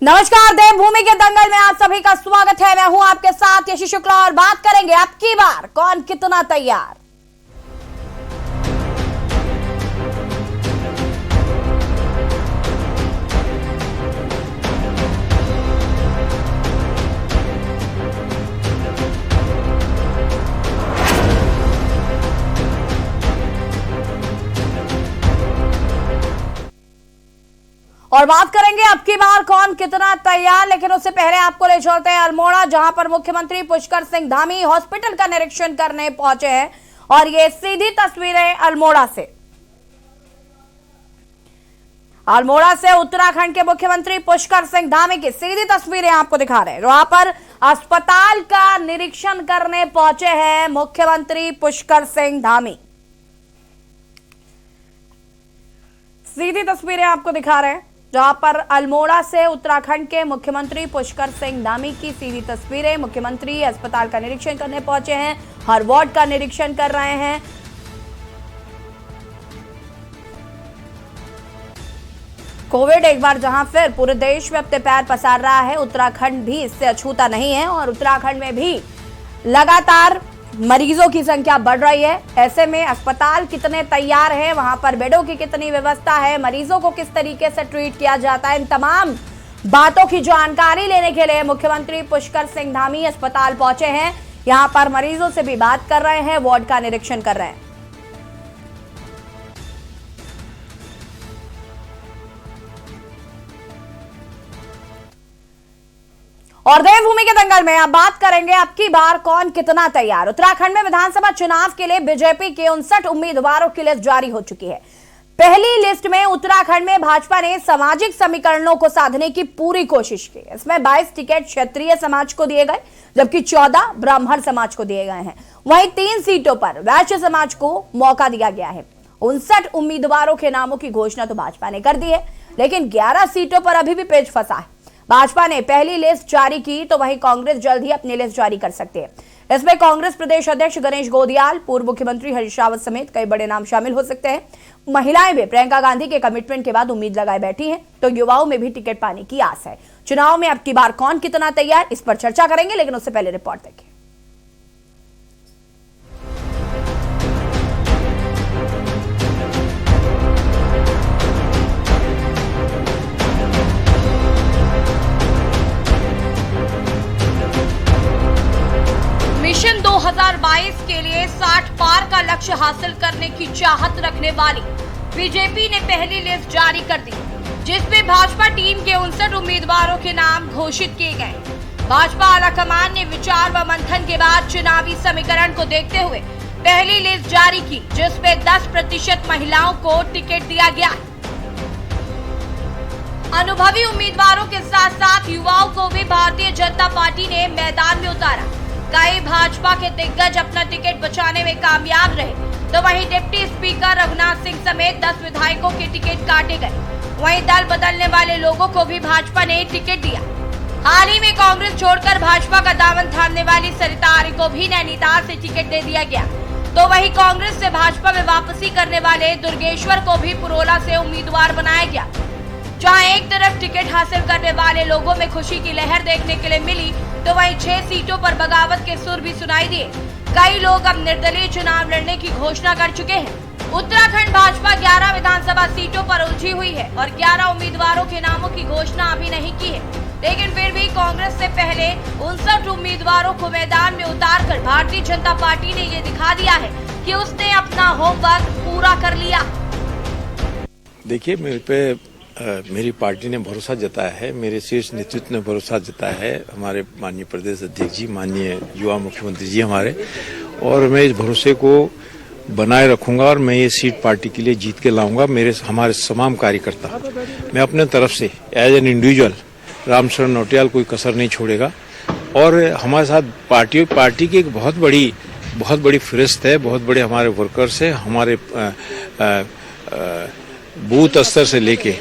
नमस्कार, देवभूमि के दंगल में आप सभी का स्वागत है। मैं हूं आपके साथ यशी शुक्ला और बात करेंगे अब की बार कौन कितना तैयार। और बात करेंगे अब की बार कौन कितना तैयार, लेकिन उससे पहले आपको ले चलते हैं अल्मोड़ा, जहां पर मुख्यमंत्री पुष्कर सिंह धामी हॉस्पिटल का निरीक्षण करने पहुंचे हैं। और ये सीधी तस्वीरें अल्मोड़ा से उत्तराखंड के मुख्यमंत्री पुष्कर सिंह धामी की सीधी तस्वीरें आपको दिखा रहे हैं, जहां पर अस्पताल का निरीक्षण करने पहुंचे हैं मुख्यमंत्री पुष्कर सिंह धामी। सीधी तस्वीरें आपको दिखा रहे हैं, जहां पर अल्मोड़ा से उत्तराखंड के मुख्यमंत्री पुष्कर सिंह धामी की सीधी तस्वीरें। मुख्यमंत्री अस्पताल का निरीक्षण करने पहुंचे हैं, हर वार्ड का निरीक्षण कर रहे हैं। कोविड एक बार जहां फिर पूरे देश में अपने पैर पसार रहा है, उत्तराखंड भी इससे अछूता नहीं है और उत्तराखंड में भी लगातार मरीजों की संख्या बढ़ रही है। ऐसे में अस्पताल कितने तैयार है, वहां पर बेडों की कितनी व्यवस्था है, मरीजों को किस तरीके से ट्रीट किया जाता है, इन तमाम बातों की जानकारी लेने के लिए मुख्यमंत्री पुष्कर सिंह धामी अस्पताल पहुंचे हैं। यहां पर मरीजों से भी बात कर रहे हैं, वार्ड का निरीक्षण कर रहे हैं। और देवभूमि के दंगल में अब बात करेंगे अब की बार कौन कितना तैयार। उत्तराखंड में विधानसभा चुनाव के लिए बीजेपी के 59 उम्मीदवारों की लिस्ट जारी हो चुकी है। पहली लिस्ट में उत्तराखंड में भाजपा ने सामाजिक समीकरणों को साधने की पूरी कोशिश की। इसमें 22 टिकट क्षत्रिय समाज को दिए गए, जबकि 14 ब्राह्मण समाज को दिए गए हैं। वहीं 3 सीटों पर वैश्य समाज को मौका दिया गया है। 59 उम्मीदवारों के नामों की घोषणा तो भाजपा ने कर दी है, लेकिन 11 सीटों पर अभी भी पेच फंसा है। भाजपा ने पहली लिस्ट जारी की तो वहीं कांग्रेस जल्द ही अपनी लिस्ट जारी कर सकती है। इसमें कांग्रेस प्रदेश अध्यक्ष गणेश गोदियाल, पूर्व मुख्यमंत्री हरीश रावत समेत कई बड़े नाम शामिल हो सकते हैं। महिलाएं भी प्रियंका गांधी के कमिटमेंट के बाद उम्मीद लगाए बैठी हैं, तो युवाओं में भी टिकट पाने की आस है। चुनाव में अब की बार कौन कितना तैयार, इस पर चर्चा करेंगे, लेकिन उससे पहले रिपोर्ट देखिए। मिशन 2022 के लिए 60 पार का लक्ष्य हासिल करने की चाहत रखने वाली बीजेपी ने पहली लिस्ट जारी कर दी, जिसमें भाजपा टीम के 59 उम्मीदवारों के नाम घोषित किए गए। भाजपा आलाकमान ने विचार व मंथन के बाद चुनावी समीकरण को देखते हुए पहली लिस्ट जारी की, जिसमें 10% महिलाओं को टिकट दिया गया। अनुभवी उम्मीदवारों के साथ साथ युवाओं को भी भारतीय जनता पार्टी ने मैदान में उतारा। कई भाजपा के दिग्गज अपना टिकट बचाने में कामयाब रहे, तो वहीं डिप्टी स्पीकर रघुनाथ सिंह समेत 10 विधायकों के टिकट काटे गए। वहीं दल बदलने वाले लोगों को भी भाजपा ने टिकट दिया। हाल ही में कांग्रेस छोड़कर भाजपा का दामन थामने वाली सरिता आर्य को भी नैनीताल से टिकट दे दिया गया, तो वहीं कांग्रेस से भाजपा में वापसी करने वाले दुर्गेश्वर को भी पुरोला से उम्मीदवार बनाया गया। जहां एक तरफ टिकट हासिल करने वाले लोगों में खुशी की लहर देखने के लिए मिली, तो वहीं 6 सीटों पर बगावत के सुर भी सुनाई दिए। कई लोग अब निर्दलीय चुनाव लड़ने की घोषणा कर चुके हैं। उत्तराखंड भाजपा 11 विधानसभा सीटों पर उलझी हुई है और 11 उम्मीदवारों के नामों की घोषणा अभी नहीं की है, लेकिन फिर भी कांग्रेस से पहले 59 उम्मीदवारों को मैदान में उतारकर भारतीय जनता पार्टी ने ये दिखा दिया है कि उसने अपना होमवर्क पूरा कर लिया। देखिए, मेरी पार्टी ने भरोसा जताया है, मेरे शीर्ष नेतृत्व ने भरोसा जताया है, हमारे माननीय प्रदेश अध्यक्ष जी, माननीय युवा मुख्यमंत्री जी हमारे, और मैं इस भरोसे को बनाए रखूंगा और मैं ये सीट पार्टी के लिए जीत के लाऊंगा। हमारे तमाम कार्यकर्ता, मैं अपने तरफ से as an individual Ramsharan Nautiyal कोई कसर नहीं छोड़ेगा। और हमारे साथ पार्टी की एक बहुत बड़ी फहरिस्त है, बहुत बड़े हमारे वर्कर्स है, हमारे बूथ स्तर से लेके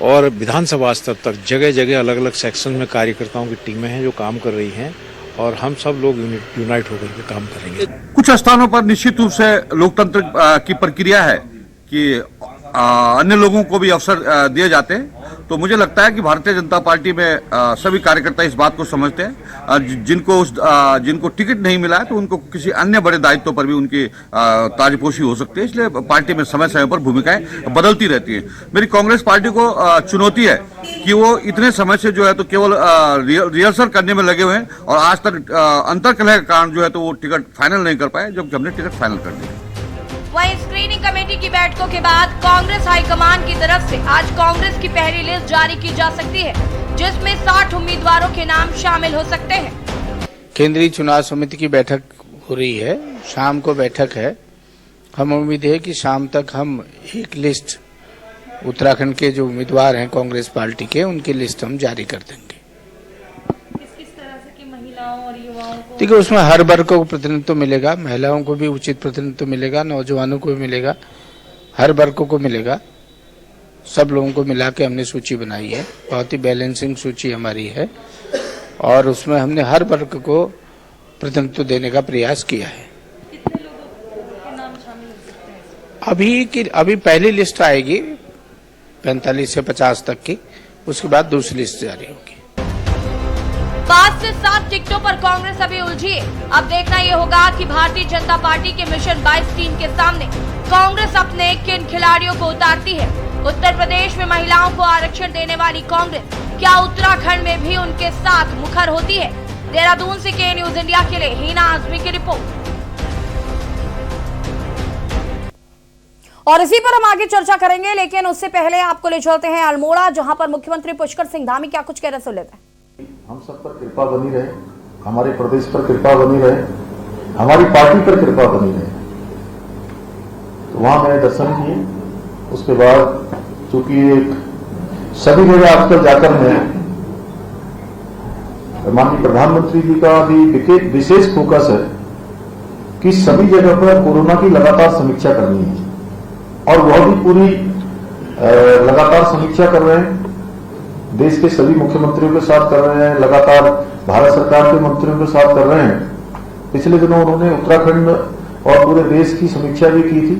और विधानसभा स्तर तक जगह जगह अलग अलग सेक्शन में कार्यकर्ताओं की टीमें हैं जो काम कर रही हैं, और हम सब लोग यूनाइट होकर के काम करेंगे। कुछ स्थानों पर निश्चित रूप से लोकतंत्र की प्रक्रिया है कि अन्य लोगों को भी अवसर दिए जाते हैं। तो मुझे लगता है कि भारतीय जनता पार्टी में सभी कार्यकर्ता इस बात को समझते हैं। जिनको टिकट नहीं मिला है तो उनको किसी अन्य बड़े दायित्व पर भी उनकी ताजपोशी हो सकती है। इसलिए पार्टी में समय समय पर भूमिकाएं बदलती रहती है। मेरी कांग्रेस पार्टी को चुनौती है कि वो इतने समय से जो है तो केवल रिहर्सल करने में लगे हुए हैं और आज तक अंतर्कलह के कारण जो है तो वो टिकट फाइनल नहीं कर पाए, जबकि हमने टिकट फाइनल कर दिया। वहीं स्क्रीनिंग कमेटी की बैठकों के बाद कांग्रेस हाईकमान की तरफ से आज कांग्रेस की पहली लिस्ट जारी की जा सकती है, जिसमें 60 उम्मीदवारों के नाम शामिल हो सकते हैं। केंद्रीय चुनाव समिति की बैठक हो रही है, शाम को बैठक है। हम उम्मीद है कि शाम तक हम एक लिस्ट उत्तराखंड के जो उम्मीदवार हैं कांग्रेस पार्टी के, उनकी लिस्ट हम जारी कर देंगे। किस तरह से कि महिलाओं और युवाओं को देखिए, उसमें हर वर्ग को प्रतिनिधित्व मिलेगा, महिलाओं को भी उचित प्रतिनिधित्व मिलेगा, नौजवानों को भी मिलेगा, हर वर्ग को मिलेगा। सब लोगों को मिला के हमने सूची बनाई है, बहुत ही बैलेंसिंग सूची हमारी है और उसमें हमने हर वर्ग को प्रतिनिधित्व देने का प्रयास किया है। कितने लोगों के नाम शामिल हो सकते हैं? अभी पहली लिस्ट आएगी 45 से 50 तक की, उसके बाद दूसरी लिस्ट जारी होगी। 5 से 7 टिकटों पर कांग्रेस अभी उलझी है। अब देखना ये होगा कि भारतीय जनता पार्टी के मिशन 22 टीम के सामने कांग्रेस अपने किन खिलाड़ियों को उतारती है। उत्तर प्रदेश में महिलाओं को आरक्षण देने वाली कांग्रेस क्या उत्तराखंड में भी उनके साथ मुखर होती है? देहरादून से के न्यूज इंडिया के लिए हीना आजमी की रिपोर्ट। और इसी पर हम आगे चर्चा करेंगे, लेकिन उससे पहले आपको ले चलते हैं अल्मोड़ा, जहां पर मुख्यमंत्री पुष्कर सिंह धामी क्या कुछ कह रहे सुन लेते हैं। हम सब पर कृपा बनी रहे, हमारे प्रदेश पर कृपा बनी रहे, हमारी पार्टी पर कृपा बनी रहे। तो वहां मैंने दर्शन किए। उसके बाद चूंकि सभी जगह आजकल जाकर मैं माननीय प्रधानमंत्री जी का भी विशेष फोकस है कि सभी जगह पर कोरोना की लगातार समीक्षा करनी है और वह भी पूरी लगातार समीक्षा कर रहे हैं। देश के सभी मुख्यमंत्रियों के साथ कर रहे हैं, लगातार भारत सरकार के मंत्रियों के साथ कर रहे हैं। पिछले दिनों उन्होंने उत्तराखंड और पूरे देश की समीक्षा भी की थी।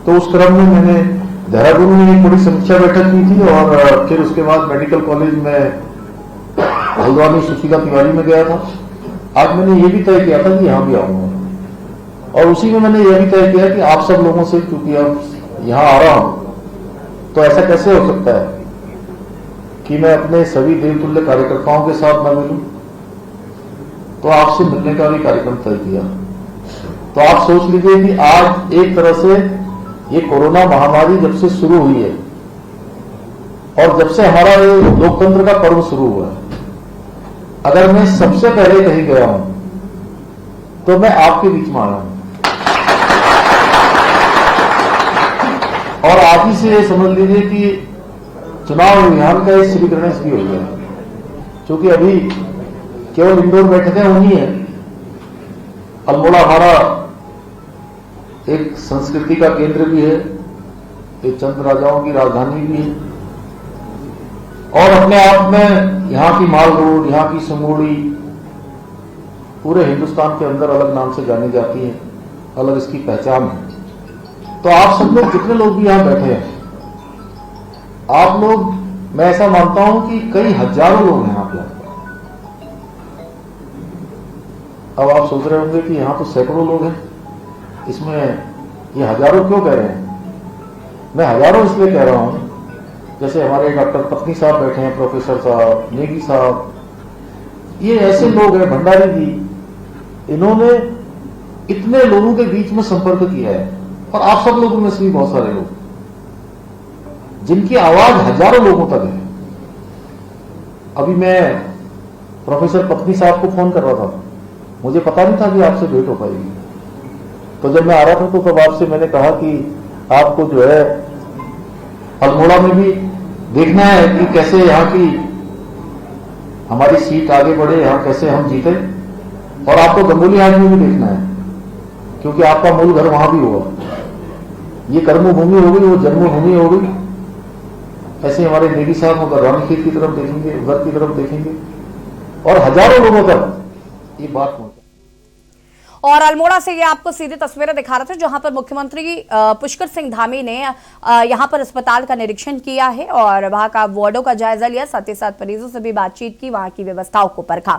तो उस क्रम में मैंने देहरादून में एक बड़ी समीक्षा बैठक की थी और फिर उसके बाद मेडिकल कॉलेज में हल्द्वानी सुशीला तिवारी में गया था। आज मैंने ये भी तय किया था कि यहां भी आऊंगा और उसी में मैंने यह भी तय किया कि आप सब लोगों से, क्योंकि अब यहां आ रहा हूं तो ऐसा कैसे हो सकता है कि मैं अपने सभी देवतुल्य कार्यकर्ताओं के साथ न मिलूं। तो आपसे मिलने का भी कार्यक्रम तय किया। तो आप सोच लीजिए कि आज एक तरह से ये कोरोना महामारी जब से शुरू हुई है और जब से हमारा ये लोकतंत्र का पर्व शुरू हुआ है, अगर मैं सबसे पहले कहीं गया हूं तो मैं आपके बीच में आया हूं। और आप ही से ये समझ लीजिए कि चुनाव अभियान का श्री गणेश भी हो गया, क्योंकि अभी केवल इंडोर बैठकें होनी है। अल्मोड़ा हमारा एक संस्कृति का केंद्र भी है, एक चंद राजाओं की राजधानी भी है और अपने आप में यहाँ की माल रोड, यहाँ की समोड़ी पूरे हिंदुस्तान के अंदर अलग नाम से जानी जाती है, अलग इसकी पहचान है। तो आप सब लोग जितने लोग भी यहाँ बैठे हैं, आप लोग, मैं ऐसा मानता हूं कि कई हजारों लोग हैं यहाँ पे। अब आप सोच रहे होंगे कि यहाँ तो सैकड़ों लोग हैं, इसमें ये हजारों क्यों कह रहे हैं? मैं हजारों इसलिए कह रहा हूं, जैसे हमारे डॉक्टर पत्नी साहब बैठे हैं, प्रोफेसर साहब, नेगी साहब, ये ऐसे लोग हैं, भंडारी जी, इन्होंने इतने लोगों के बीच में संपर्क किया है। और आप सब लोगों में से भी बहुत सारे लोग जिनकी आवाज हजारों लोगों तक है। अभी मैं प्रोफेसर पत्नी साहब को फोन कर रहा था, मुझे पता नहीं था कि आपसे भेंट हो पाएगी। तो जब मैं आ रहा था तो तब आपसे मैंने कहा कि आपको जो है अल्मोड़ा में भी देखना है कि कैसे यहाँ की हमारी सीट आगे बढ़े, यहाँ कैसे हम जीते, और आपको गंगोली हाट में भी देखना है क्योंकि आपका मूल घर वहां भी होगा। ये कर्मभूमि हो गई, वो जन्मभूमि हो गई। ऐसे हमारे नेगी साहब उधर रानीखेत की तरफ देखेंगे, उधर की तरफ देखेंगे और हजारों लोगों तक ये बात पहुंचे। और अल्मोड़ा से ये आपको सीधी तस्वीरें दिखा रहे थे जहां पर मुख्यमंत्री पुष्कर सिंह धामी ने यहां पर अस्पताल का निरीक्षण किया है और वहां का वार्डों का जायजा लिया, साथ ही साथ मरीजों से भी बातचीत की, वहां की व्यवस्थाओं को परखा।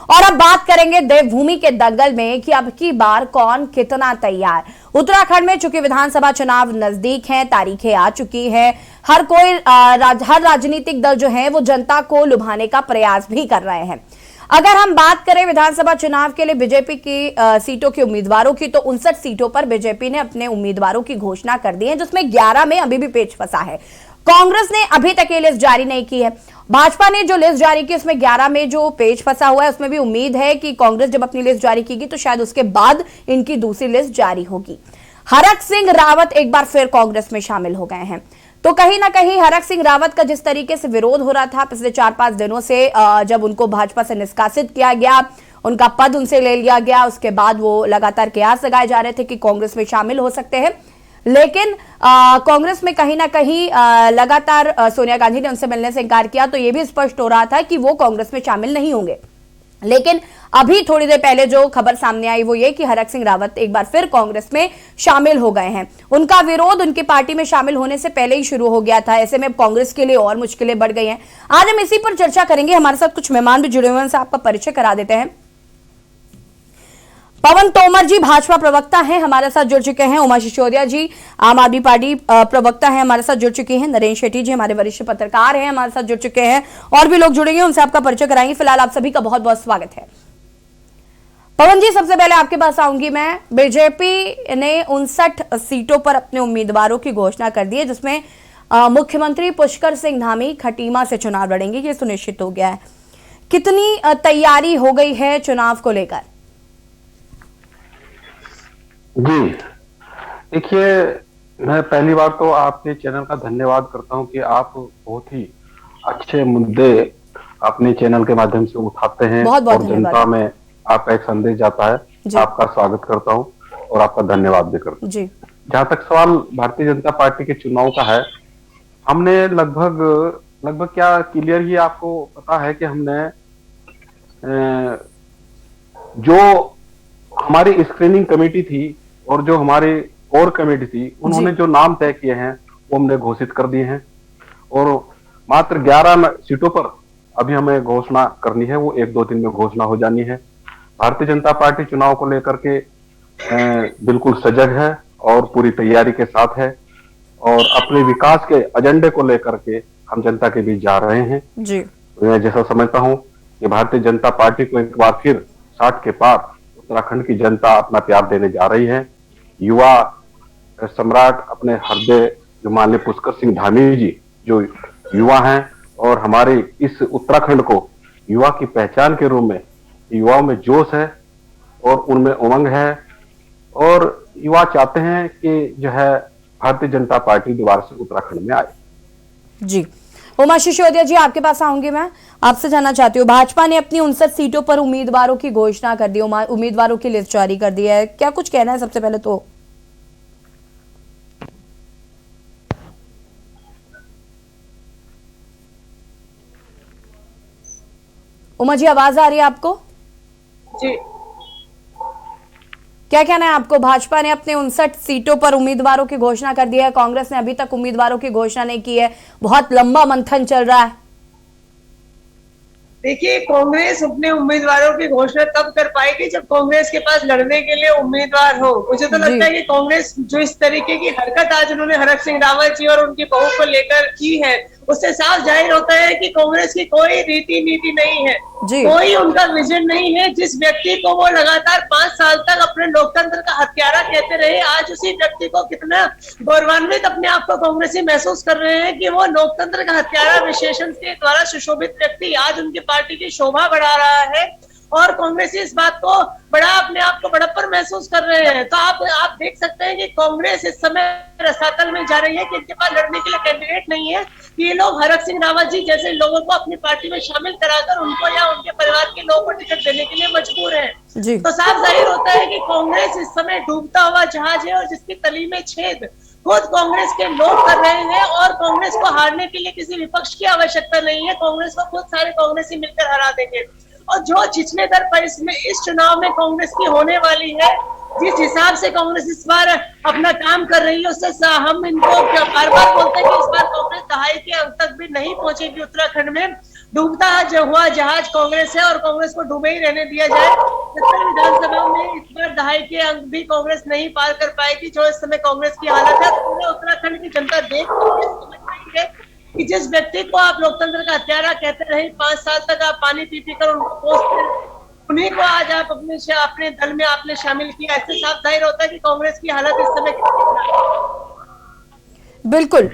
और अब बात करेंगे देवभूमि के दंगल में कि अब की बार कौन कितना तैयार। उत्तराखंड में चूंकि विधानसभा चुनाव नजदीक है, तारीखें आ चुकी है, हर राजनीतिक दल जो है वो जनता को लुभाने का प्रयास भी कर रहे हैं। अगर हम बात करें विधानसभा चुनाव के लिए बीजेपी की सीटों के उम्मीदवारों की, तो 59 सीटों पर बीजेपी ने अपने उम्मीदवारों की घोषणा कर दी है, जिसमें 11 में अभी भी पेच फंसा है। कांग्रेस ने अभी तक ये लिस्ट जारी नहीं की है। भाजपा ने जो लिस्ट जारी की उसमें 11 में जो पेच फंसा हुआ है, उसमें भी उम्मीद है कि कांग्रेस जब अपनी लिस्ट जारी की तो शायद उसके बाद इनकी दूसरी लिस्ट जारी होगी। हरक सिंह रावत एक बार फिर कांग्रेस में शामिल हो गए हैं। तो कहीं ना कहीं हरक सिंह रावत का जिस तरीके से विरोध हो रहा था पिछले 4-5 दिनों से, जब उनको भाजपा से निष्कासित किया गया, उनका पद उनसे ले लिया गया, उसके बाद वो लगातार कयास लगाए जा रहे थे कि कांग्रेस में शामिल हो सकते हैं। लेकिन कांग्रेस में कहीं ना कहीं लगातार सोनिया गांधी ने उनसे मिलने से इनकार किया, तो यह भी स्पष्ट हो रहा था कि वो कांग्रेस में शामिल नहीं होंगे। लेकिन अभी थोड़ी देर पहले जो खबर सामने आई वो ये कि हरक सिंह रावत एक बार फिर कांग्रेस में शामिल हो गए हैं। उनका विरोध उनकी पार्टी में शामिल होने से पहले ही शुरू हो गया था। ऐसे में कांग्रेस के लिए और मुश्किलें बढ़ गई हैं। आज हम इसी पर चर्चा करेंगे। हमारे साथ कुछ मेहमान भी जुड़े हुए हैं, उनसे आपका परिचय करा देते हैं। पवन तोमर जी भाजपा प्रवक्ता हैं, हमारे साथ जुड़ चुके हैं। उमा सिसोदिया जी आम आदमी पार्टी प्रवक्ता हैं, हमारे साथ जुड़ चुके हैं। नरेंद्र शेट्टी जी हमारे वरिष्ठ पत्रकार हैं, हमारे साथ जुड़ चुके हैं। और भी लोग जुड़ेंगे, उनसे आपका परिचय कराएंगे। फिलहाल आप सभी का बहुत बहुत स्वागत है। पवन जी, सबसे पहले आपके पास आऊंगी मैं। बीजेपी ने 59 सीटों पर अपने उम्मीदवारों की घोषणा कर दी है, जिसमें मुख्यमंत्री पुष्कर सिंह धामी खटीमा से चुनाव लड़ेंगे, ये सुनिश्चित हो गया है। कितनी तैयारी हो गई है चुनाव को लेकर? जी देखिए, मैं पहली बार तो आपके चैनल का धन्यवाद करता हूं कि आप बहुत ही अच्छे मुद्दे अपने चैनल के माध्यम से उठाते हैं और जनता में आपका एक संदेश जाता है। आपका स्वागत करता हूं और आपका धन्यवाद भी करता हूं। जहां तक सवाल भारतीय जनता पार्टी के चुनाव का है, हमने लगभग क्या क्लियर ही आपको पता है कि हमने जो हमारी स्क्रीनिंग कमेटी थी और जो हमारी कोर कमेटी थी, उन्होंने जो नाम तय किए हैं वो हमने घोषित कर दिए हैं और मात्र 11 सीटों पर अभी हमें घोषणा करनी है। वो 1-2 दिन में घोषणा हो जानी है। भारतीय जनता पार्टी चुनाव को लेकर के बिल्कुल सजग है और पूरी तैयारी के साथ है और अपने विकास के एजेंडे को लेकर के हम जनता के बीच जा रहे हैं। मैं जैसा समझता हूं कि भारतीय जनता पार्टी को एक बार फिर 60 के पार उत्तराखंड की जनता अपना प्यार देने जा रही है। युवा सम्राट अपने हृदय जो माननीय पुष्कर सिंह धामी जी जो युवा हैं और हमारे इस उत्तराखंड को युवा की पहचान के रूप में, युवाओं में जोश है और उनमें उमंग है और युवा चाहते हैं कि जो है भारतीय जनता पार्टी दोबारा से उत्तराखंड में आए। जी, उमा सिसोदिया जी आपके पास आऊंगी मैं। आपसे जानना चाहती हूँ, भाजपा ने अपनी 59 सीटों पर उम्मीदवारों की घोषणा कर दी, उम्मीदवारों की लिस्ट जारी कर दी है, क्या कुछ कहना है सबसे पहले तो? उमा जी आवाज आ रही है आपको? जी, क्या कहना है आपको? भाजपा ने अपने 59 सीटों पर उम्मीदवारों की घोषणा कर दी है, कांग्रेस ने अभी तक उम्मीदवारों की घोषणा नहीं की है, बहुत लंबा मंथन चल रहा है। देखिए, कांग्रेस अपने उम्मीदवारों की घोषणा तब कर पाएगी जब कांग्रेस के पास लड़ने के लिए उम्मीदवार हो। मुझे तो लगता है कि कांग्रेस जो इस तरीके की हरकत आज उन्होंने हरक सिंह रावत जी और उनकी बहू को लेकर की है, उससे साफ जाहिर होता है कि कांग्रेस की कोई रीति नीति नहीं है, कोई उनका विजन नहीं है। जिस व्यक्ति को वो लगातार 5 साल तक अपने लोकतंत्र का हत्यारा कहते रहे, आज उसी व्यक्ति को कितना गौरवान्वित अपने आप को कांग्रेसी महसूस कर रहे हैं कि वो लोकतंत्र का हत्यारा विशेषण के द्वारा सुशोभित व्यक्ति आज उनकी पार्टी की शोभा बढ़ा रहा है और कांग्रेसी इस बात को बड़ा अपने आप को बड़प्पन महसूस कर रहे हैं। तो आप देख सकते हैं कि कांग्रेस इस समय रसातल में जा रही है कि इनके पास लड़ने के लिए कैंडिडेट नहीं है। ये लोग हरक सिंह रावत जी जैसे लोगों को अपनी पार्टी में शामिल कराकर उनको या उनके परिवार के लोगों को टिकट देने के लिए मजबूर है। तो साफ जाहिर होता है कि कांग्रेस इस समय डूबता हुआ जहाज है और जिसकी तली में छेद खुद कांग्रेस के लोग कर रहे हैं और कांग्रेस को हारने के लिए किसी विपक्ष की आवश्यकता नहीं है। कांग्रेस को खुद सारे कांग्रेसी मिलकर हरा देंगे और जो छिछलेतर परिस्थिति में इस चुनाव में कांग्रेस की होने वाली है, जिस हिसाब से कांग्रेस इस बार अपना काम कर रही है, उससे हम इनको बार बार बोलते हैं कि इस बार कांग्रेस दहाई के अंत तक भी नहीं पहुंचेगी। उत्तराखंड में डूबता हुआ जहाज कांग्रेस है और कांग्रेस को डूबे ही रहने दिया जाए। छत्तीसगढ़ विधानसभा में इस बार दहाई के अंक भी कांग्रेस नहीं पार कर पाएगी। जो इस समय कांग्रेस की हालत है, पूरे उत्तराखंड की जनता देख समझ रही है कि जिस व्यक्ति को आप लोकतंत्र का हत्यारा कहते रहे, 5 साल तक आप पानी पी पी कर उनको पोसते, उन्हीं को आज आप अपने दल में आपने शामिल किया। ऐसे साफ जाहिर होता है कि कांग्रेस की हालत इस समय बिल्कुल।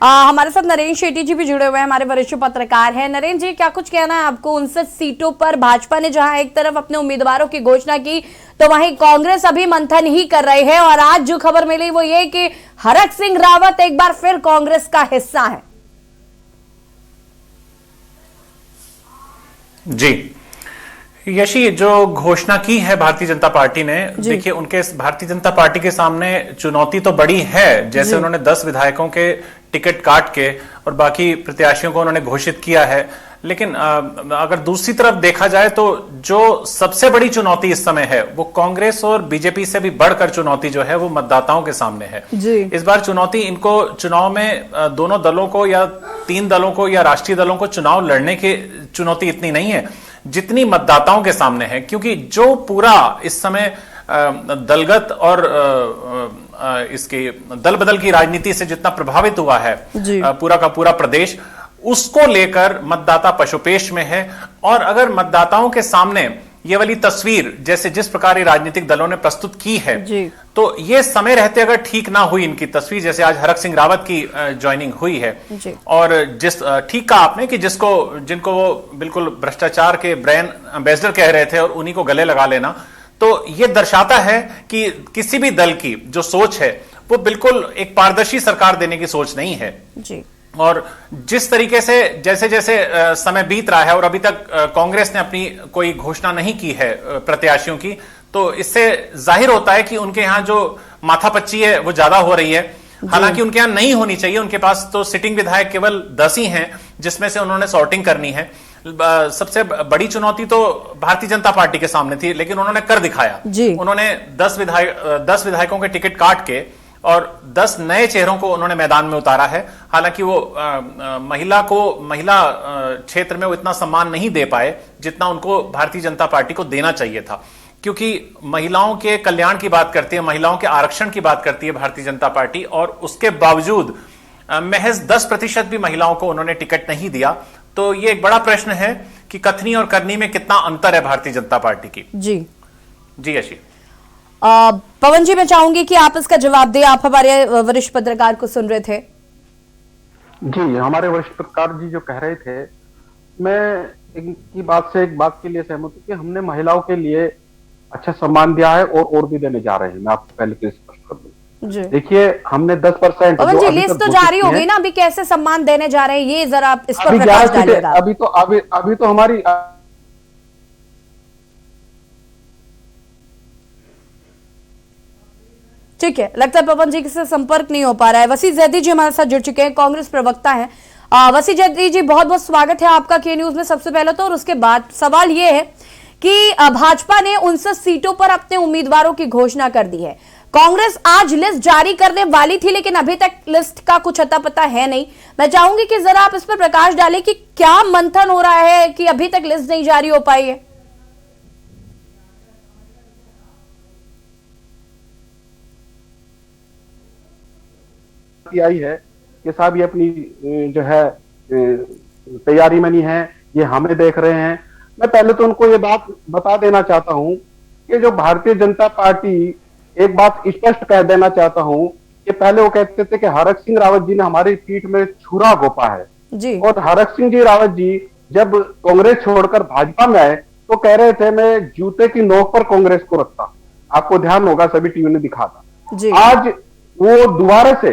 हमारे साथ नरेंद्र शेट्टी जी भी जुड़े हुए हैं, हमारे वरिष्ठ पत्रकार हैं। नरेंद्र जी, क्या कुछ कहना है आपको? 59 सीटों पर भाजपा ने जहां एक तरफ अपने उम्मीदवारों की घोषणा की, तो वहीं कांग्रेस अभी मंथन ही कर रही है और आज जो खबर मिली वो ये कि हरक सिंह रावत एक बार फिर कांग्रेस का हिस्सा है। जी यशी, जो घोषणा की है भारतीय जनता पार्टी ने, देखिए उनके भारतीय जनता पार्टी के सामने चुनौती तो बड़ी है। जैसे उन्होंने 10 विधायकों के टिकट काट के और बाकी प्रत्याशियों को उन्होंने घोषित किया है, लेकिन अगर दूसरी तरफ देखा जाए तो जो सबसे बड़ी चुनौती इस समय है वो कांग्रेस और बीजेपी से भी बढ़कर चुनौती जो है वो मतदाताओं के सामने है। इस बार चुनौती इनको चुनाव में दोनों दलों को या 3 दलों को या राष्ट्रीय दलों को चुनाव लड़ने की चुनौती इतनी नहीं है जितनी मतदाताओं के सामने है, क्योंकि जो पूरा इस समय दलगत और इसके दल बदल की राजनीति से जितना प्रभावित हुआ है पूरा का पूरा प्रदेश, उसको लेकर मतदाता पशुपेश में है। और अगर मतदाताओं के सामने ये वाली तस्वीर जैसे जिस प्रकार राजनीतिक दलों ने प्रस्तुत की है, तो ये समय रहते अगर ठीक ना हुई इनकी तस्वीर, जैसे आज हरक सिंह रावत की ज्वाइनिंग हुई है, और जिस ठीक कहा आपने कि जिनको वो बिल्कुल भ्रष्टाचार के ब्रांड एम्बेसडर कह रहे थे और उन्हीं को गले लगा लेना, तो ये दर्शाता है कि किसी भी दल की जो सोच है वो बिल्कुल एक पारदर्शी सरकार देने की सोच नहीं है। और जिस तरीके से जैसे जैसे समय बीत रहा है और अभी तक कांग्रेस ने अपनी कोई घोषणा नहीं की है प्रत्याशियों की, तो इससे जाहिर होता है कि उनके यहाँ जो माथापच्ची है वो ज्यादा हो रही है। हालांकि उनके यहाँ नहीं होनी चाहिए, उनके पास तो सिटिंग विधायक केवल 10 ही हैं जिसमें से उन्होंने सॉर्टिंग करनी है। सबसे बड़ी चुनौती तो भारतीय जनता पार्टी के सामने थी, लेकिन उन्होंने कर दिखाया। उन्होंने 10 विधायकों के टिकट काट के और 10 नए चेहरों को उन्होंने मैदान में उतारा है। हालांकि वो महिला क्षेत्र में वो इतना सम्मान नहीं दे पाए जितना उनको भारतीय जनता पार्टी को देना चाहिए था, क्योंकि महिलाओं के कल्याण की बात करती है, महिलाओं के आरक्षण की बात करती है भारतीय जनता पार्टी, और उसके बावजूद महज 10% भी महिलाओं को उन्होंने टिकट नहीं दिया। तो ये एक बड़ा प्रश्न है कि कथनी और करनी में कितना अंतर है भारतीय जनता पार्टी की। जी यशी। पवन जी, मैं चाहूंगी कि आप इसका जवाब दें। आप हमारे वरिष्ठ पत्रकार को सुन रहे थे। जी, हमारे वरिष्ठ पत्रकार जी जो कह रहे थे, मैं इनकी बात से एक बात के लिए सहमत हूं कि हमने महिलाओं के लिए अच्छा सम्मान दिया है और भी देने जा रहे हैं। मैं आपको पहले स्पष्ट कर दूं। देखिए, हमने 10% पवन जी, लिस्ट तो जारी हो गई ना, अभी कैसे सम्मान देने जा रहे हैं, ये जरा इस पर प्रकाश डालिएगा। अभी तो हमारी ठीक है, लगता है पवन जी से संपर्क नहीं हो पा रहा है। वसी जैदी जी हमारे साथ जुड़ चुके हैं, कांग्रेस प्रवक्ता हैं। वसी जैदी जी, बहुत बहुत स्वागत है आपका के न्यूज में सबसे पहले तो। और उसके बाद सवाल ये है कि भाजपा ने 59 सीटों पर अपने उम्मीदवारों की घोषणा कर दी है। कांग्रेस आज लिस्ट जारी करने वाली थी, लेकिन अभी तक लिस्ट का कुछ अता पता है नहीं। मैं चाहूंगी कि जरा आप इस पर प्रकाश डालें कि क्या मंथन हो रहा है कि अभी तक लिस्ट नहीं जारी हो पाई है। आई है कि साहब ये अपनी जो है तैयारी में नहीं है, ये हमें देख रहे हैं। मैं पहले तो उनको ये बात बता देना चाहता हूं कि जो भारतीय जनता पार्टी, एक बात स्पष्ट कह देना चाहता हूं कि पहले वो कहते थे कि हरक सिंह रावत जी ने हमारी पीठ में छुरा घोपा है जी। और हरक सिंह जी रावत जी जब कांग्रेस छोड़कर भाजपा में आए तो कह रहे थे मैं जूते की नोक पर कांग्रेस को रखता। आपको ध्यान होगा, सभी टीवी ने दिखा था। आज वो दोबारा से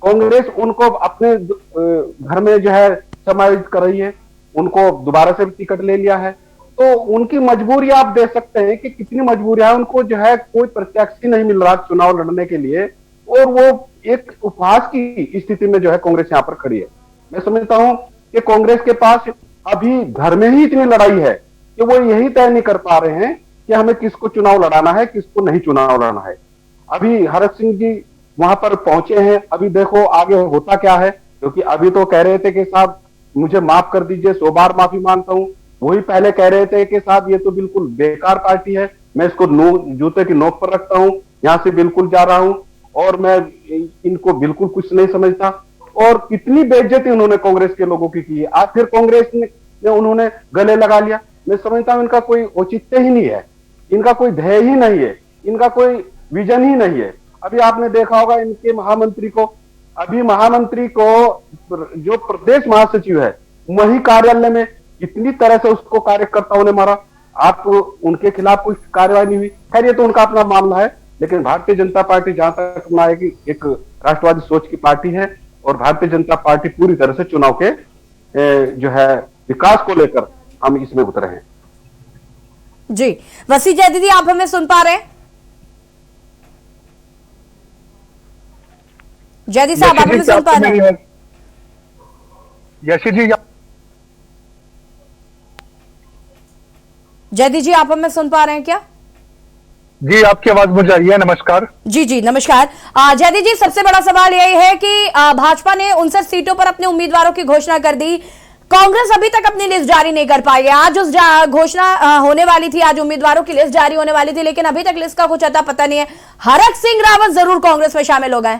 कांग्रेस उनको अपने घर में जो है समायोजित कर रही है, उनको दोबारा से टिकट ले लिया है। तो उनकी मजबूरी आप देख सकते हैं कि कितनी मजबूरी है। उनको जो है कोई प्रत्याशी नहीं मिल रहा चुनाव लड़ने के लिए, और वो एक उपहास की स्थिति में जो है कांग्रेस यहाँ पर खड़ी है। मैं समझता हूं कि कांग्रेस के पास अभी घर में ही इतनी लड़ाई है कि वो यही तय नहीं कर पा रहे हैं कि हमें किसको चुनाव लड़ाना है, किसको नहीं चुनाव लड़ाना है। अभी हरक सिंह जी वहां पर पहुंचे हैं, अभी देखो आगे होता क्या है, क्योंकि अभी तो कह रहे थे कि साहब मुझे माफ कर दीजिए, 100 बार माफी मांगता हूं। वही पहले कह रहे थे कि साहब ये तो बिल्कुल बेकार पार्टी है, मैं इसको जूते की नोक पर रखता हूं, यहां से बिल्कुल जा रहा हूं और मैं इनको बिल्कुल कुछ नहीं समझता। और कितनी बेइज्जती उन्होंने कांग्रेस के लोगों की है। आज फिर कांग्रेस ने उन्होंने गले लगा लिया। मैं समझता हूं इनका कोई औचित्य ही नहीं है, इनका कोई ध्येय ही नहीं है, इनका कोई विजन ही नहीं है। अभी आपने देखा होगा इनके महामंत्री को, अभी महामंत्री को जो प्रदेश महासचिव है वही कार्यालय में कितनी तरह से उसको कार्यकर्ताओं ने मारा। आप उनके खिलाफ कोई कार्रवाई नहीं हुई। खैर ये तो उनका अपना मामला है, लेकिन भारतीय जनता पार्टी जहां तक अपना है कि एक राष्ट्रवादी सोच की पार्टी है और भारतीय जनता पार्टी पूरी तरह से चुनाव के जो है विकास को लेकर हम इसमें उतरे हैं। जी वसी जय दीदी, आप हमें सुन पा रहे हैं? जयदी साहब आप हमें सुन पा रहे हैं? यशी जी जयदी जी आप हमें सुन पा रहे हैं क्या? जी आपकी आवाज मुझे आई है। नमस्कार। जी जी नमस्कार। जयदी जी, सबसे बड़ा सवाल यही है कि भाजपा ने 59 सीटों पर अपने उम्मीदवारों की घोषणा कर दी, कांग्रेस अभी तक अपनी लिस्ट जारी नहीं कर पाई है। आज उस घोषणा होने वाली थी, आज उम्मीदवारों की लिस्ट जारी होने वाली थी, लेकिन अभी तक लिस्ट का कुछ अता पता नहीं है। हरक सिंह रावत जरूर कांग्रेस में शामिल हो गए।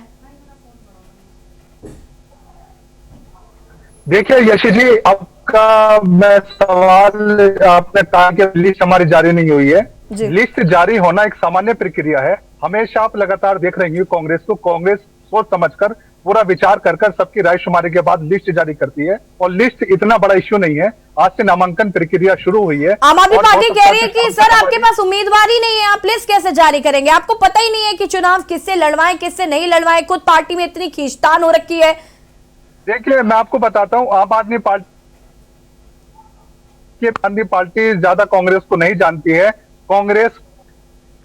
देखिए यशी जी, आपका मैं सवाल आपने कहा कि लिस्ट हमारी जारी नहीं हुई है। लिस्ट जारी होना एक सामान्य प्रक्रिया है। हमेशा आप लगातार देख रहे हैं कांग्रेस को, कांग्रेस सोच समझकर पूरा विचार कर सबकी रायशुमारी के बाद लिस्ट जारी करती है, और लिस्ट इतना बड़ा इश्यू नहीं है। आज से नामांकन प्रक्रिया शुरू हुई है। आम आदमी पार्टी कह रही है कि सर आपके पास उम्मीदवार ही नहीं है, आप लिस्ट कैसे जारी करेंगे? आपको पता ही नहीं है कि चुनाव किससे लड़वाएं किससे नहीं लड़वाएं। खुद पार्टी में इतनी खींचतान हो रखी है। देखिए मैं आपको बताता हूं, आम आदमी पार्टी ज्यादा कांग्रेस को नहीं जानती है। कांग्रेस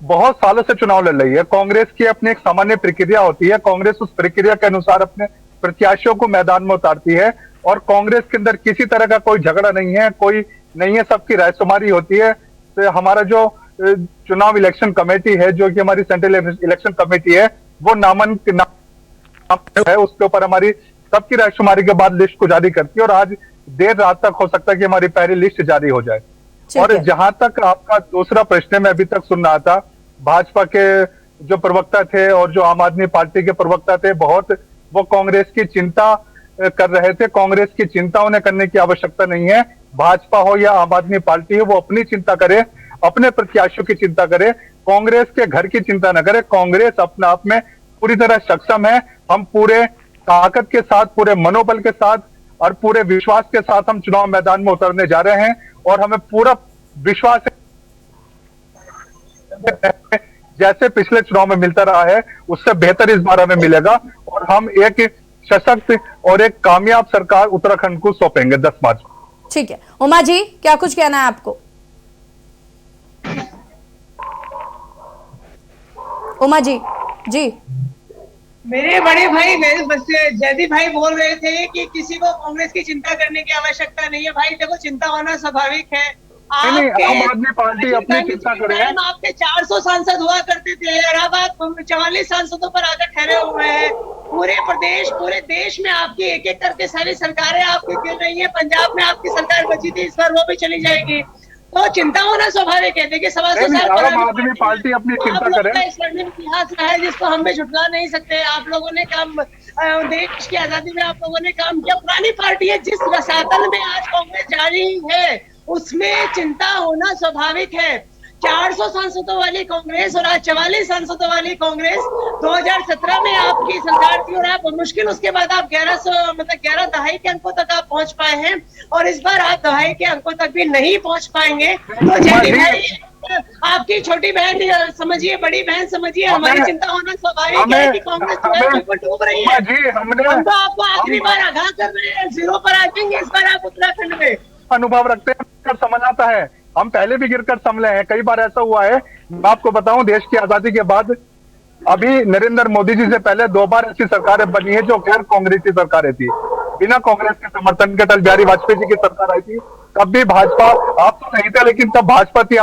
बहुत सालों से चुनाव लड़ रही है। कांग्रेस की अपनी एक सामान्य प्रक्रिया होती है। कांग्रेस उस प्रक्रिया के अनुसार अपने प्रत्याशियों को मैदान में उतारती है, और कांग्रेस के अंदर किसी तरह का कोई झगड़ा नहीं है, कोई नहीं है, सबकी रायशुमारी होती है। तो हमारा जो चुनाव इलेक्शन कमेटी है, जो कि हमारी सेंट्रल इलेक्शन कमेटी है, वो नामांकन है, उसके ऊपर हमारी सबकी रायशुमारी के बाद लिस्ट को जारी करती है, और आज देर रात तक हो सकता है कि हमारी पहली लिस्ट जारी हो जाए। और जहां तक आपका दूसरा प्रश्न है, मैं अभी तक सुन रहा था, भाजपा के जो प्रवक्ता थे और जो आम आदमी पार्टी के प्रवक्ता थे, बहुत वो कांग्रेस की चिंता कर रहे थे। कांग्रेस की चिंता उन्हें करने की आवश्यकता नहीं है। भाजपा हो या आम आदमी पार्टी हो, वो अपनी चिंता करे, अपने प्रत्याशियों की चिंता करे, कांग्रेस के घर की चिंता न करे। कांग्रेस अपने आप में पूरी तरह सक्षम है। हम पूरे ताकत के साथ, पूरे मनोबल के साथ और पूरे विश्वास के साथ हम चुनाव मैदान में उतरने जा रहे हैं, और हमें पूरा विश्वास है जैसे पिछले चुनाव में मिलता रहा है उससे बेहतर इस बार हमें मिलेगा, और हम एक सशक्त और एक कामयाब सरकार उत्तराखंड को सौंपेंगे 10 मार्च को। ठीक है, उमा जी क्या कुछ कहना है आपको? उमा जी। जी मेरे बड़े भाई जयदीप भाई बोल रहे थे कि किसी को कांग्रेस की चिंता करने की आवश्यकता नहीं है। भाई देखो, चिंता होना स्वाभाविक है। आम आदमी पार्टी अपनी चिंता करे। आपके 400 सांसद हुआ करते थे, और अब आप 44 सांसदों पर आकर ठहरे हुए हैं। पूरे देश में आपकी एक एक करके सारी सरकारें आपकी गिर रही है। पंजाब में आपकी सरकार बची थी, इस बार वो भी चली जाएगी, तो चिंता होना स्वाभाविक है। देखिए, 125 साल आदमी पार्टी अपनी चिंता करे। इतिहास रहा है जिसको हम भी झुटला नहीं सकते। आप लोगों ने काम, देश की आजादी में आप लोगों ने काम किया। पुरानी पार्टी है, जिस रसातल में आज कांग्रेस जा रही है उसमें चिंता होना स्वाभाविक है। 400 सांसदों वाली कांग्रेस और आज 44 सांसदों वाली कांग्रेस 2017 में आपकी सरकार थी, और आप मुश्किल उसके बाद आप 11 दहाई के अंकों तक आप पहुंच पाए हैं, और इस बार आप दहाई के अंकों तक भी नहीं पहुंच पाएंगे। तो जयदीप भाई, आपकी छोटी बहन समझिए, बड़ी बहन समझिए, हमारी चिंता होना स्वाभाविक है कि कांग्रेस जो है बिल्कुल डूब रही है। हम तो आपको आखिरी बार आगाह कर रहे हैं, 0 पर आ जाएंगे इस बार आप उत्तराखंड में। अनुभव रखते हैं, समझ आता है। हम पहले भी गिरकर संभले हैं, कई बार ऐसा हुआ है। मैं आपको बताऊं, देश की आजादी के बाद अभी नरेंद्र मोदी जी से पहले 2 बार ऐसी सरकारें बनी है जो गैर कांग्रेसी सरकारें थी। बिना कांग्रेस के समर्थन के अटल बिहारी वाजपेयी जी की सरकार आई थी, तब भी भाजपा, आप तो नहीं थे लेकिन तब भाजपा थी,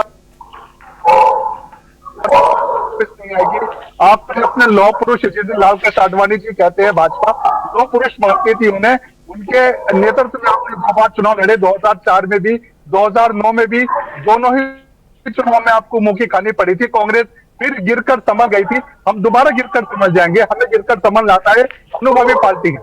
नहीं आएगी। आप अपने लौह पुरुष जिसे लाल कृष्ण आडवाणी जी कहते हैं, भाजपा लौह पुरुष मानती थी उन्हें, उनके नेतृत्व में आपने 2 बार चुनाव लड़े, 2004 में भी, 2009 में भी, दोनों ही चुनाव में आपको मुंह की खानी पड़ी थी। कांग्रेस फिर गिरकर संभल गई थी, हम दोबारा गिरकर संभल जाएंगे, हमें गिरकर संभलना आता है, अनुभवी पार्टी है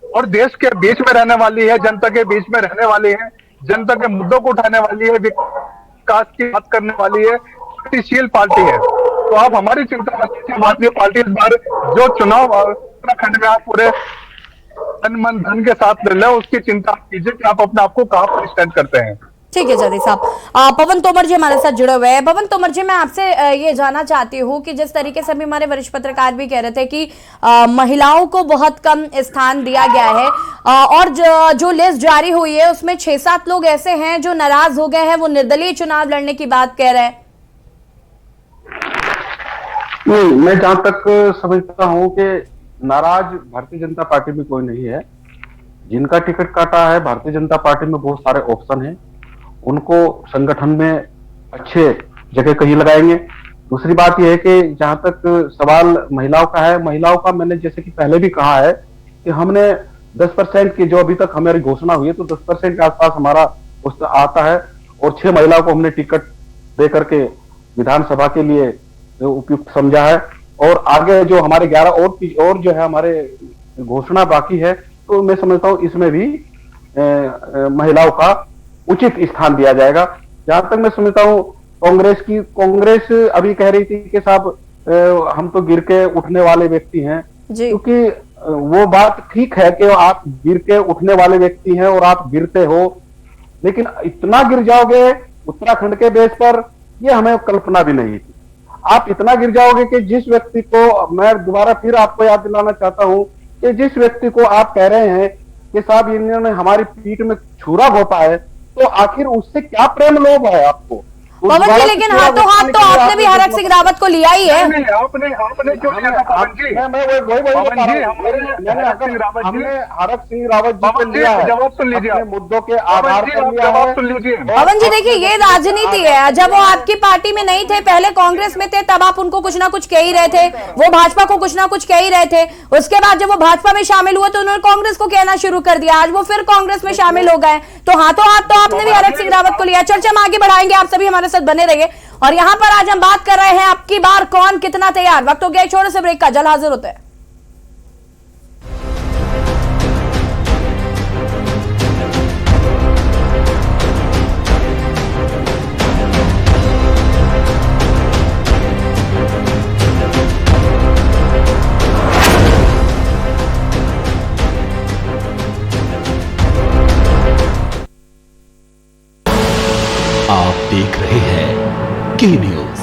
और देश के बीच में रहने वाली है, जनता के बीच में रहने वाली है, जनता के मुद्दों को उठाने वाली है, विकास की बात करने वाली है, गतिशील पार्टी है। तो आप हमारी चिंता मत कीजिए, भारतीय पार्टी इस बार जो चुनाव उत्तराखंड में आप पूरे तन मन धन के साथ लड़ रहे हो, उसकी चिंता कीजिए कि आप अपने आप को कहां पर स्टैंड करते हैं। ठीक है जगदीश साहब। पवन तोमर जी हमारे साथ जुड़े हुए हैं। पवन तोमर जी, मैं आपसे ये जानना चाहती हूँ कि जिस तरीके से अभी हमारे वरिष्ठ पत्रकार भी कह रहे थे कि महिलाओं को बहुत कम स्थान दिया गया है और जो लिस्ट जारी हुई है उसमें 6-7 लोग ऐसे हैं जो नाराज हो गए हैं, वो निर्दलीय चुनाव लड़ने की बात कह रहे हैं। नहीं, मैं जहां तक समझता हूं कि नाराज भारतीय जनता पार्टी में कोई नहीं है। जिनका टिकट काटा है, भारतीय जनता पार्टी में बहुत सारे ऑप्शन हैं, उनको संगठन में अच्छे जगह कहीं लगाएंगे। दूसरी बात यह है कि जहां तक सवाल महिलाओं का है, महिलाओं का मैंने जैसे कि पहले भी कहा है कि हमने 10% की जो अभी तक हमारी घोषणा हुई है, तो 10% के आसपास हमारा उस आता है और 6 महिलाओं को हमने टिकट दे करके विधानसभा के लिए उपयुक्त समझा है। और आगे जो हमारे 11 और जो है हमारे घोषणा बाकी है, तो मैं समझता हूं इसमें भी महिलाओं का उचित स्थान दिया जाएगा। जहां तक मैं समझता हूं कांग्रेस अभी कह रही थी कि साहब हम तो गिर के उठने वाले व्यक्ति हैं, क्योंकि वो बात ठीक है कि आप गिर के उठने वाले व्यक्ति हैं और आप गिरते हो, लेकिन इतना गिर जाओगे उत्तराखंड के बेस पर, ये हमें कल्पना भी नहीं थी। आप इतना गिर जाओगे कि जिस व्यक्ति को, मैं दोबारा फिर आपको याद दिलाना चाहता हूं कि जिस व्यक्ति को आप कह रहे हैं कि साहब इन्होंने हमारी पीठ में छुरा घोंपा है, तो आखिर उससे क्या प्रेम लोभ है आपको? पवन जी, लेकिन हाथों हाथ तो आपने भी हरक सिंह रावत को लिया ही है। आपने क्यों लिया था पवन जी? हमने हरक सिंह रावत जी को लिया है, जवाब सुन लीजिए, अपने मुद्दों के आधार पर लिया है। सुन लीजिए पवन जी, देखिए ये राजनीति है। जब वो आपकी पार्टी में नहीं थे, पहले कांग्रेस में थे, तब आप उनको कुछ ना कुछ कह ही रहे थे, वो भाजपा को कुछ ना कुछ कह ही रहे थे। उसके बाद जब वो भाजपा में शामिल हुए तो उन्होंने कांग्रेस को कहना शुरू कर दिया, आज वो फिर कांग्रेस में शामिल हो गए। तो हाथों हाथ तो आपने भी हरक सिंह रावत को लिया। चर्चा हम आगे बढ़ाएंगे, आप सभी हमारे साथ बने रहिए। और यहां पर आज हम बात कर रहे हैं अब की बार कौन कितना तैयार। वक्त हो गया छोटे से ब्रेक का, जल्द हाजिर होते हैं। आप देख रहे हैं के न्यूज,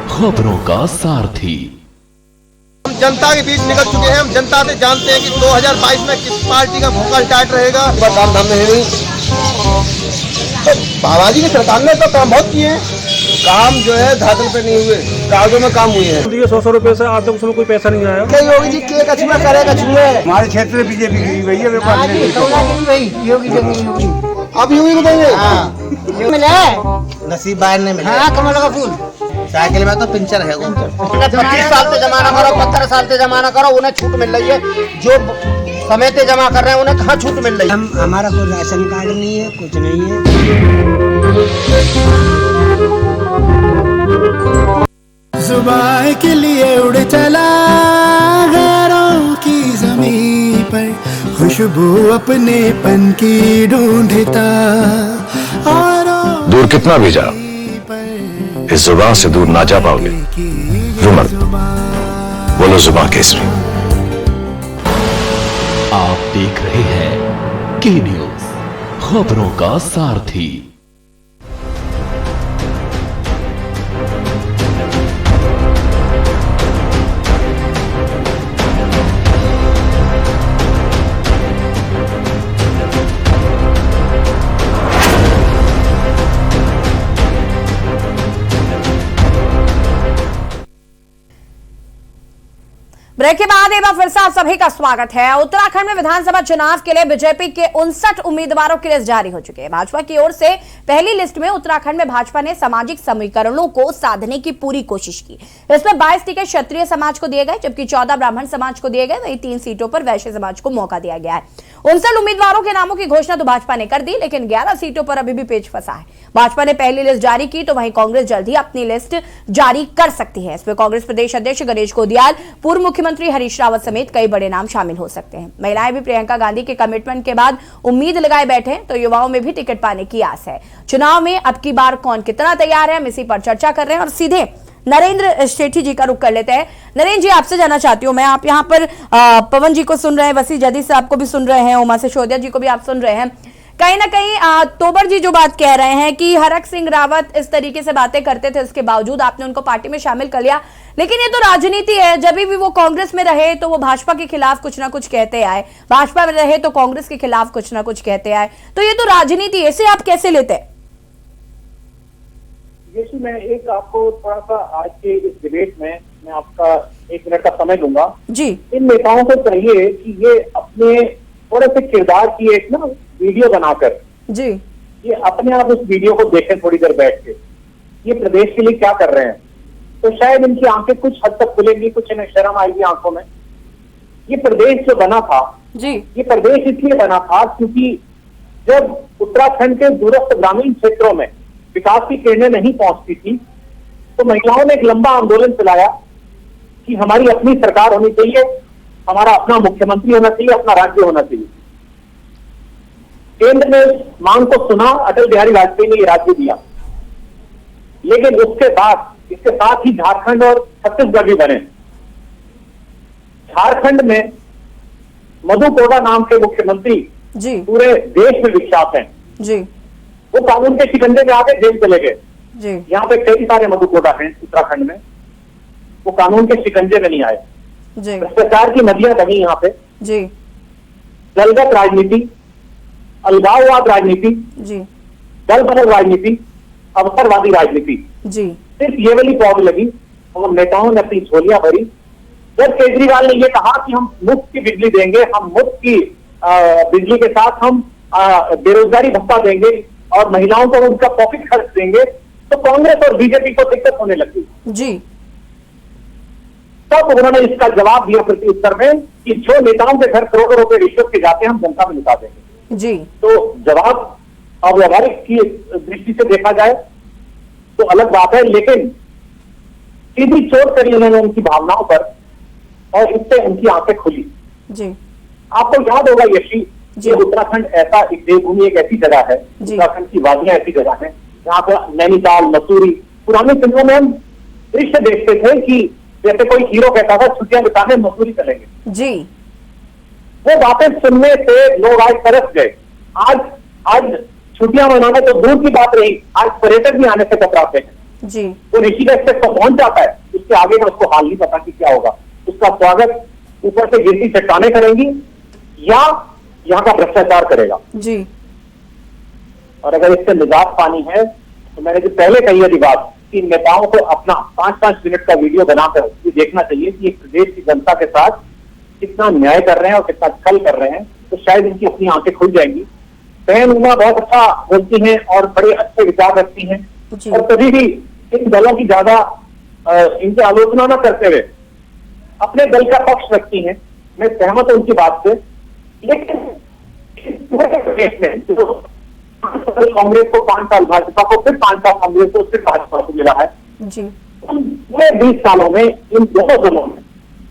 खबरों का सारथी। हम जनता के बीच निकल चुके हैं, हम जनता से जानते हैं कि 2022 में किस पार्टी का भूखा टाइट रहेगा। काम धाम नहीं, तो बाबाजी की सरकार ने तो काम बहुत किए हैं, काम जो है धातल पे नहीं हुए, कागजों में काम हुए हैं। 100 रुपए से आज तक उसमें कोई पैसा नहीं आया। नहीं योगी जी के कछुआ करेगा छुए। हमारे क्षेत्र में बीजेपी की गई है, अब योगी को देंगे, मिला नसीब बाहर नहीं मिला। हाँ, कमल का फूल साइकिल में तो पिंचर है। 25 साल से जमा ना करो, 15 साल से जमा ना करो, उन्हें छूट मिल रही है। जो समय से जमा कर रहे हैं उन्हें कहाँ छूट मिल रही है? हमारा कोई राशन कार्ड नहीं है, कुछ नहीं है। जुबान के लिए उड़ चला गैरों की ज़मीं पर, खुशबू अपने पन की ढूंढता। दूर कितना भी जाओ, इस जुबान से दूर ना जा पाओगे। रुमल बोलो जुबान केसरी। आप देख रहे हैं के न्यूज, खबरों का सारथी। ब्रेक के बाद एक बार फिर से आप सभी का स्वागत है। उत्तराखंड में विधानसभा चुनाव के लिए बीजेपी के 59 उम्मीदवारों की लिस्ट जारी हो चुकी है। भाजपा की ओर से पहली लिस्ट में उत्तराखंड में भाजपा ने सामाजिक समीकरणों को साधने की पूरी कोशिश की। इसमें 22 टिकट क्षत्रिय समाज को दिए गए, जबकि 14 ब्राह्मण समाज को दिए गए। वहीं 3 सीटों पर वैश्य समाज को मौका दिया गया है। 59 उम्मीदवारों के नामों की घोषणा तो भाजपा ने कर दी, लेकिन 11 सीटों पर अभी भी पेच फंसा है। भाजपा ने पहली लिस्ट जारी की तो वहीं कांग्रेस जल्द ही अपनी लिस्ट जारी कर सकती है। इसमें कांग्रेस प्रदेश अध्यक्ष गणेश गोदियाल, पूर्व मुख्यमंत्री हरीश रावत समेत कई बड़े नाम शामिल हो सकते हैं। महिलाएं भी प्रियंका गांधी के कमिटमेंट के बाद उम्मीद लगाए बैठे हैं, तो युवाओं में भी टिकट पाने की आस है। चुनाव में अब की बार कौन कितना तैयार है, हम इसी पर चर्चा कर रहे हैं और सीधे नरेंद्र सेठी जी का रुख कर लेते हैं। नरेंद्र जी, आपसे जानना चाहती हूँ मैं, आप यहाँ पर पवन जी को सुन रहे हैं, वसी जदी साहब को भी सुन रहे हैं, उमा सिसोदिया जी को भी आप सुन रहे हैं। कहीं ना कहीं तोमर जी जो बात कह रहे हैं कि हरक सिंह रावत इस तरीके से बातें करते थे, इसके बावजूद आपने उनको पार्टी में शामिल कर लिया। लेकिन ये तो राजनीति है, जब भी वो कांग्रेस में रहे तो वो भाजपा के खिलाफ कुछ ना कुछ कहते आए, भाजपा में रहे तो कांग्रेस के खिलाफ कुछ ना कुछ कहते आए। तो ये तो राजनीति है, इसे आप कैसे लेते हैं? ये मैं एक आपको थोड़ा सा आज के इस डिबेट में मैं आपका 1 मिनट का समय लूंगा जी। इन नेताओं को चाहिए कि ये अपने थोड़े से किरदार की एक ना वीडियो बनाकर जी, ये अपने आप उस वीडियो को देखें थोड़ी देर बैठ के, ये प्रदेश के लिए क्या कर रहे हैं, तो शायद इनकी आंखें कुछ हद तक खुलेंगी, कुछ इन्हें शर्म आएगी आंखों में। ये प्रदेश जो बना था जी, ये प्रदेश इसलिए बना था क्योंकि जब उत्तराखंड के दूरस्थ ग्रामीण क्षेत्रों में विकास की किरणें नहीं पहुंचती थी, तो महिलाओं ने एक लंबा आंदोलन चलाया कि हमारी अपनी सरकार होनी चाहिए, हमारा अपना मुख्यमंत्री होना चाहिए, अपना राज्य होना चाहिए। केंद्र ने मांग को सुना, अटल बिहारी वाजपेयी ने ये राज्य दिया, लेकिन उसके बाद इसके साथ ही झारखंड और छत्तीसगढ़ भी बने। झारखंड में मधु कोड़ा नाम के मुख्यमंत्री जी पूरे देश में विख्यात हैं जी, वो कानून के शिकंजे में आके जेल चले गए जी। यहाँ पे कई सारे मधु कोड़ा हैं उत्तराखंड में, वो कानून के शिकंजे में नहीं आए जी, भ्रष्टाचार की नदियां बनी यहाँ पे जी, दलगत राजनीति, अलगाववाद राजनीति जी, दल बदल राजनीति, अवसरवादी राजनीति, जी। सिर्फ ये वाली पौध लगी और नेताओं ने अपनी झोलियां भरी। जब केजरीवाल ने ये कहा कि हम मुफ्त की बिजली देंगे, हम मुफ्त की बिजली के साथ हम बेरोजगारी भत्ता देंगे और महिलाओं को उनका पॉकेट खर्च देंगे, तो कांग्रेस और बीजेपी को दिक्कत होने लगी जी। तब उन्होंने इसका जवाब दिया प्रति उत्तर में कि जो नेताओं के घर करोड़ों रुपए रिश्वत के जाते हैं हम जनता में लुटा देंगे जी। तो जवाब अब व्यवहारिक की दृष्टि से देखा जाए तो अलग बात है, लेकिन सीधी चोट करी उन्होंने उनकी भावनाओं पर और इससे उनकी आंखें खुली जी। आपको याद होगा यशी, ये उत्तराखंड ऐसा एक देवभूमि, एक ऐसी जगह है, उत्तराखंड की वादियां ऐसी जगह है जहाँ पर नैनीताल, मसूरी, पुरानी फिल्मों में हम दृश्य देखते थे कि जैसे कोई हीरो कहता था छुट्टियां बिताने मसूरी चलेंगे जी। वो बातें सुनने से लोग आज तरस गए। आज छुट्टियां मनाने तो दूर की बात रही, आज पर्यटक भी आने से कतराते हैं जी। वो ऋषिकेश तक पहुंच जाता है, उसके आगे का उसको हाल नहीं पता कि क्या होगा। उसका स्वागत ऊपर से गिरती चट्टाने करेंगी या यहाँ का भ्रष्टाचार करेगा जी। और अगर इससे निजात पानी है तो मैंने जो पहले कही है बात कि नेताओं को अपना 5-5 मिनट का वीडियो बनाकर ये देखना चाहिए कि एक प्रदेश की जनता के साथ कितना न्याय कर रहे हैं और कितना छल कर रहे हैं, तो शायद इनकी अपनी आंखें खुल जाएंगी। बहन उमा बहुत अच्छा बोलती हैं और बड़े अच्छे विचार रखती हैं और कभी भी इन दलों की ज्यादा इनकी आलोचना न करते हुए अपने दल का पक्ष रखती हैं। मैं सहमत हूं उनकी बात से, लेकिन प्रदेश में जो कांग्रेस को 5 साल, भाजपा को फिर 5 साल, कांग्रेस को फिर भाजपा को मिला है जी। पूरे 20 सालों में इन दोनों दलों में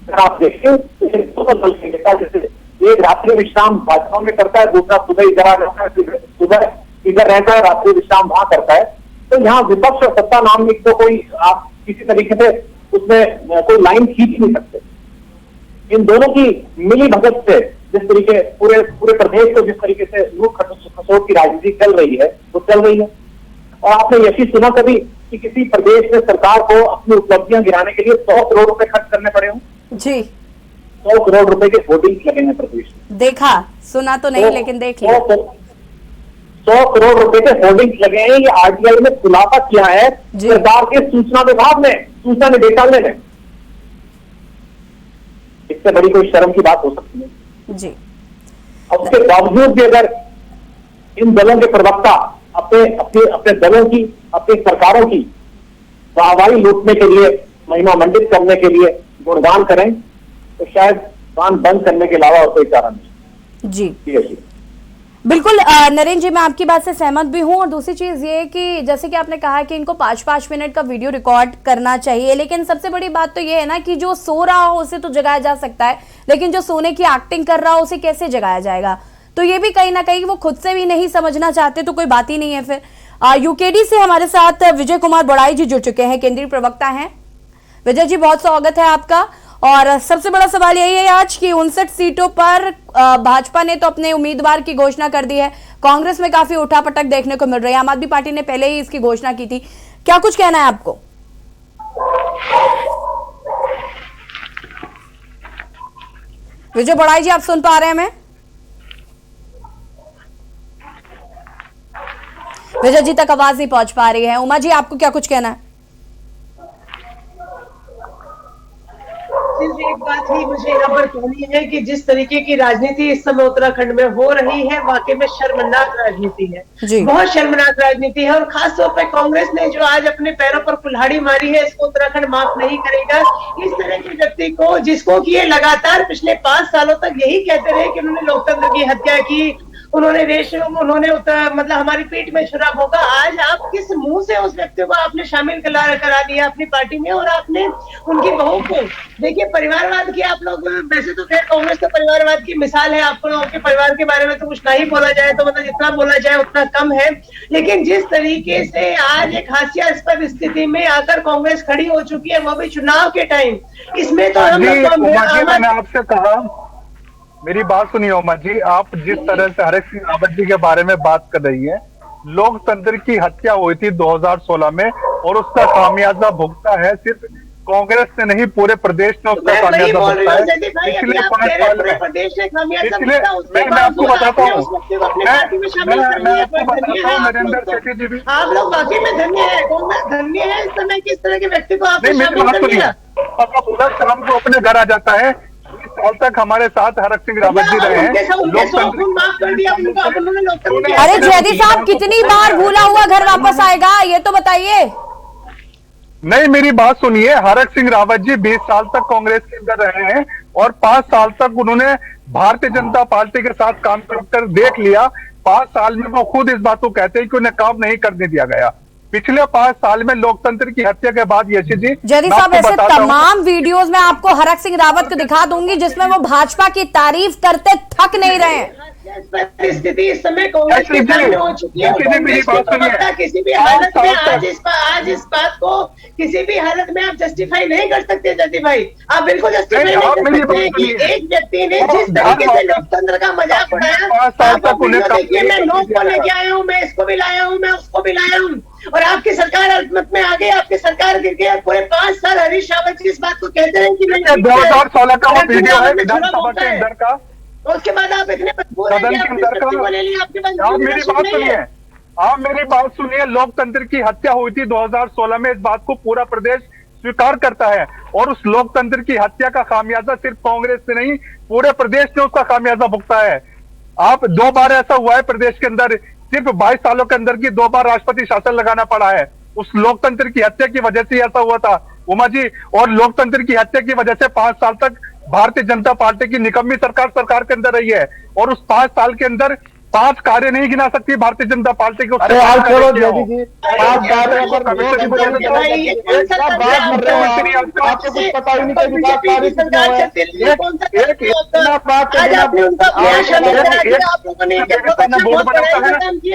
अगर आप देखें तो इन दोनों दल के नेता, जैसे एक रात्रि विश्राम भाजपा में करता है, दूसरा सुबह इधर आ जाता है, सुबह इधर रहता है, रात्रि विश्राम वहां करता है। तो यहाँ विपक्ष और सत्ता नाम में तो कोई आप किसी तरीके से उसमें कोई लाइन खींच नहीं सकते। इन दोनों की मिली भगत से जिस तरीके पूरे प्रदेश को जिस तरीके से लूट खसोट की राजनीति चल रही है वो चल रही है। और आपने यही सुना कभी कि किसी प्रदेश में सरकार को अपनी उपलब्धियां गिराने के लिए 100 करोड़ रुपए खर्च करने पड़े हों? जी। 100 करोड़ रुपए के होर्डिंग्स लगे हैं प्रदेश में। देखा, सुना तो नहीं, लेकिन देख लिया। 100 करोड़ रुपए के होर्डिंग्स लगे हैं। ये आरटीआई ने खुलासा किया है सरकार के सूचना विभाग ने, सूचना निदेशालय ने। इससे बड़ी कोई शर्म की बात हो सकती है जी। और उसके बावजूद भी अगर इन दलों के प्रवक्ता अपने दलों की, अपनी सरकारों की वाहवाही लूटने के लिए, महिमा मंडित करने के लिए गुणगान करें, तो शायद कान बंद करने के अलावा और कोई कारण नहीं। जी बिल्कुल नरेंद्र जी, मैं आपकी बात से सहमत भी हूं। और दूसरी चीज ये कि जैसे कि आपने कहा कि इनको 5-5 मिनट का वीडियो रिकॉर्ड करना चाहिए, लेकिन सबसे बड़ी बात तो ये है ना कि जो सो रहा हो उसे तो जगाया जा सकता है, लेकिन जो सोने की एक्टिंग कर रहा हो उसे कैसे जगाया जाएगा? तो ये भी कहीं ना कहीं वो खुद से भी नहीं समझना चाहते तो कोई बात ही नहीं है फिर। यूकेडी से हमारे साथ विजय कुमार बड़ाई जी जुड़ चुके हैं, केंद्रीय प्रवक्ता हैं। विजय जी, बहुत स्वागत है आपका। और सबसे बड़ा सवाल यही है आज कि 59 सीटों पर भाजपा ने तो अपने उम्मीदवार की घोषणा कर दी है, कांग्रेस में काफी उठापटक देखने को मिल रही है, आम आदमी पार्टी ने पहले ही इसकी घोषणा की थी, क्या कुछ कहना है आपको? विजय बड़ाई जी, आप सुन पा रहे हैं हमें? विजय जी तक आवाज नहीं पहुंच पा रही है। उमा जी, आपको क्या कुछ कहना है? एक बात ही मुझे यहाँ पर कहनी है कि जिस तरीके की राजनीति इस समय उत्तराखंड में हो रही है, वाकई में शर्मनाक राजनीति है, बहुत शर्मनाक राजनीति है। और खास तौर पर कांग्रेस ने जो आज अपने पैरों पर कुल्हाड़ी मारी है, इसको उत्तराखंड माफ नहीं करेगा। इस तरह के व्यक्ति को, जिसको कि ये लगातार पिछले 5 सालों तक यही कहते रहे कि उन्होंने लोकतंत्र की हत्या की, उन्होंने उन्होंने मतलब हमारी पीठ में छुरा भोंका, आज आप किस मुंह से उस व्यक्ति को आपने शामिल करा दिया अपनी पार्टी में? और आपने उनकी बहू को, देखिए परिवारवाद की आप लोग, वैसे तो खैर कांग्रेस तो परिवारवाद की मिसाल है, आपको लोगों के परिवार के बारे में तो कुछ नहीं बोला जाए, तो मतलब जितना बोला जाए उतना कम है। लेकिन जिस तरीके से आज एक हास्यास्पद स्थिति में आकर कांग्रेस खड़ी हो चुकी है, वो भी चुनाव के टाइम, इसमें तो हम मैंने आपसे कहा, मेरी बात सुनिए उमा जी, आप जिस तरह से हरक सिंह रावत जी के बारे में बात कर रही हैं, लोकतंत्र की हत्या हुई थी 2016 में और उसका खामियाजा भुगता है सिर्फ कांग्रेस ने नहीं, पूरे प्रदेश ने उसका खामियाजा भुगता है। पिछले 5 साल में मैं आपको बताता हूँ, मैं आपको बताता हूँ नरेंद्र शेट्टी जी भी, आप लोग वाकई में धन्य है, कांग्रेस धन्य है इस समय किस तरह के व्यक्ति को आपने शामिल कर दिया। पूरा शाम को अपने घर आ जाता है। 20 साल तक हमारे साथ हरक सिंह रावत जी रहे हैं। अरे जयदी साहब, कितनी बार भूला हुआ घर वापस आएगा, ये तो बताइए। नहीं, मेरी बात सुनिए, हरक सिंह रावत जी 20 साल तक कांग्रेस के अंदर रहे हैं और 5 साल तक उन्होंने भारतीय जनता पार्टी के साथ काम कर देख लिया। 5 साल में वो खुद इस बात को कहते हैं कि उन्हें काम नहीं करने दिया गया। पिछले 5 साल में लोकतंत्र की हत्या के बाद यशी जी, जयदी साहब, ऐसे तमाम वीडियोस में आपको हरक सिंह रावत को दिखा दूंगी जिसमें वो भाजपा की तारीफ करते थक नहीं रहे। स्थिति इस समय कांग्रेस के सामने हो चुकी है। किसी भी हालत में आज इस बात को किसी भी हालत में आप जस्टिफाई नहीं कर सकते जयदी भाई, आप बिल्कुल जस्टिफाई नहीं कर सकते कि एक व्यक्ति ने जिस तरीके से लोकतंत्र का मजाक उड़ाया। देखिए, मैं लोग को लेके आया हूँ, मैं इसको भी लाया हूँ, मैं उसको भी लाया हूँ, और आपकी सरकार अल्पमत में आ गई, आपकी सरकार गिर गई। पूरे 5 साल हरीश रावत जी इस बात को कहते हैं कि 2016 का वो वीडियो है विधानसभा के अंदर का, उसके बाद आप इतने मजबूर हैं कि आपने ले लिया। आपके पास मेरी बात सुनिए, आप मेरी बात सुनिए, लोकतंत्र की हत्या हुई थी 2016 में, इस बात को पूरा प्रदेश स्वीकार करता है और उस लोकतंत्र की हत्या का खामियाजा सिर्फ कांग्रेस से नहीं, पूरे प्रदेश ने उसका खामियाजा भुगता है। आप 2 बार ऐसा हुआ है प्रदेश के अंदर, सिर्फ 22 सालों के अंदर की 2 बार राष्ट्रपति शासन लगाना पड़ा है, उस लोकतंत्र की हत्या की वजह से ऐसा हुआ था उमा जी। और लोकतंत्र की हत्या की वजह से 5 साल तक भारतीय जनता पार्टी की निकम्मी सरकार के अंदर रही है और उस 5 साल के अंदर 5 कार्य नहीं गिना सकती भारतीय जनता पार्टी को। अरे आप छोड़ो जयदी जी, आपको कुछ पता ही नहीं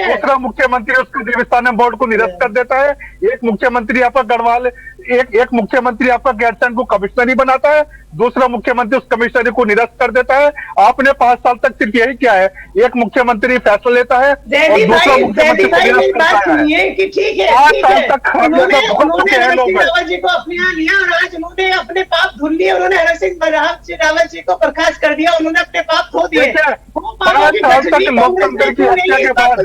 दूसरा मुख्यमंत्री उसके देवस्थानम बोर्ड को निरस्त कर देता है, एक मुख्यमंत्री आपका गढ़वाल, एक मुख्यमंत्री आपका गैरसैंण को कमिश्नरी बनाता है, दूसरा मुख्यमंत्री उस कमिश्नरी को निरस्त कर देता है। आपने 5 साल तक सिर्फ यही किया है, एक मुख्यमंत्री फैसला लेता है और दूसरा मुख्यमंत्री को निरस्त करता है। कि ठीक है, 5 साल तक उन्होंने रावत जी को अपने यहाँ लिया और आज उन्होंने अपने पाप धुल लिए, उन्होंने हरक सिंह रावत जी को बर्खास्त कर दिया, उन्होंने अपने पाप धो दिए। 5 साल तक लोकतंत्र की हत्या के बाद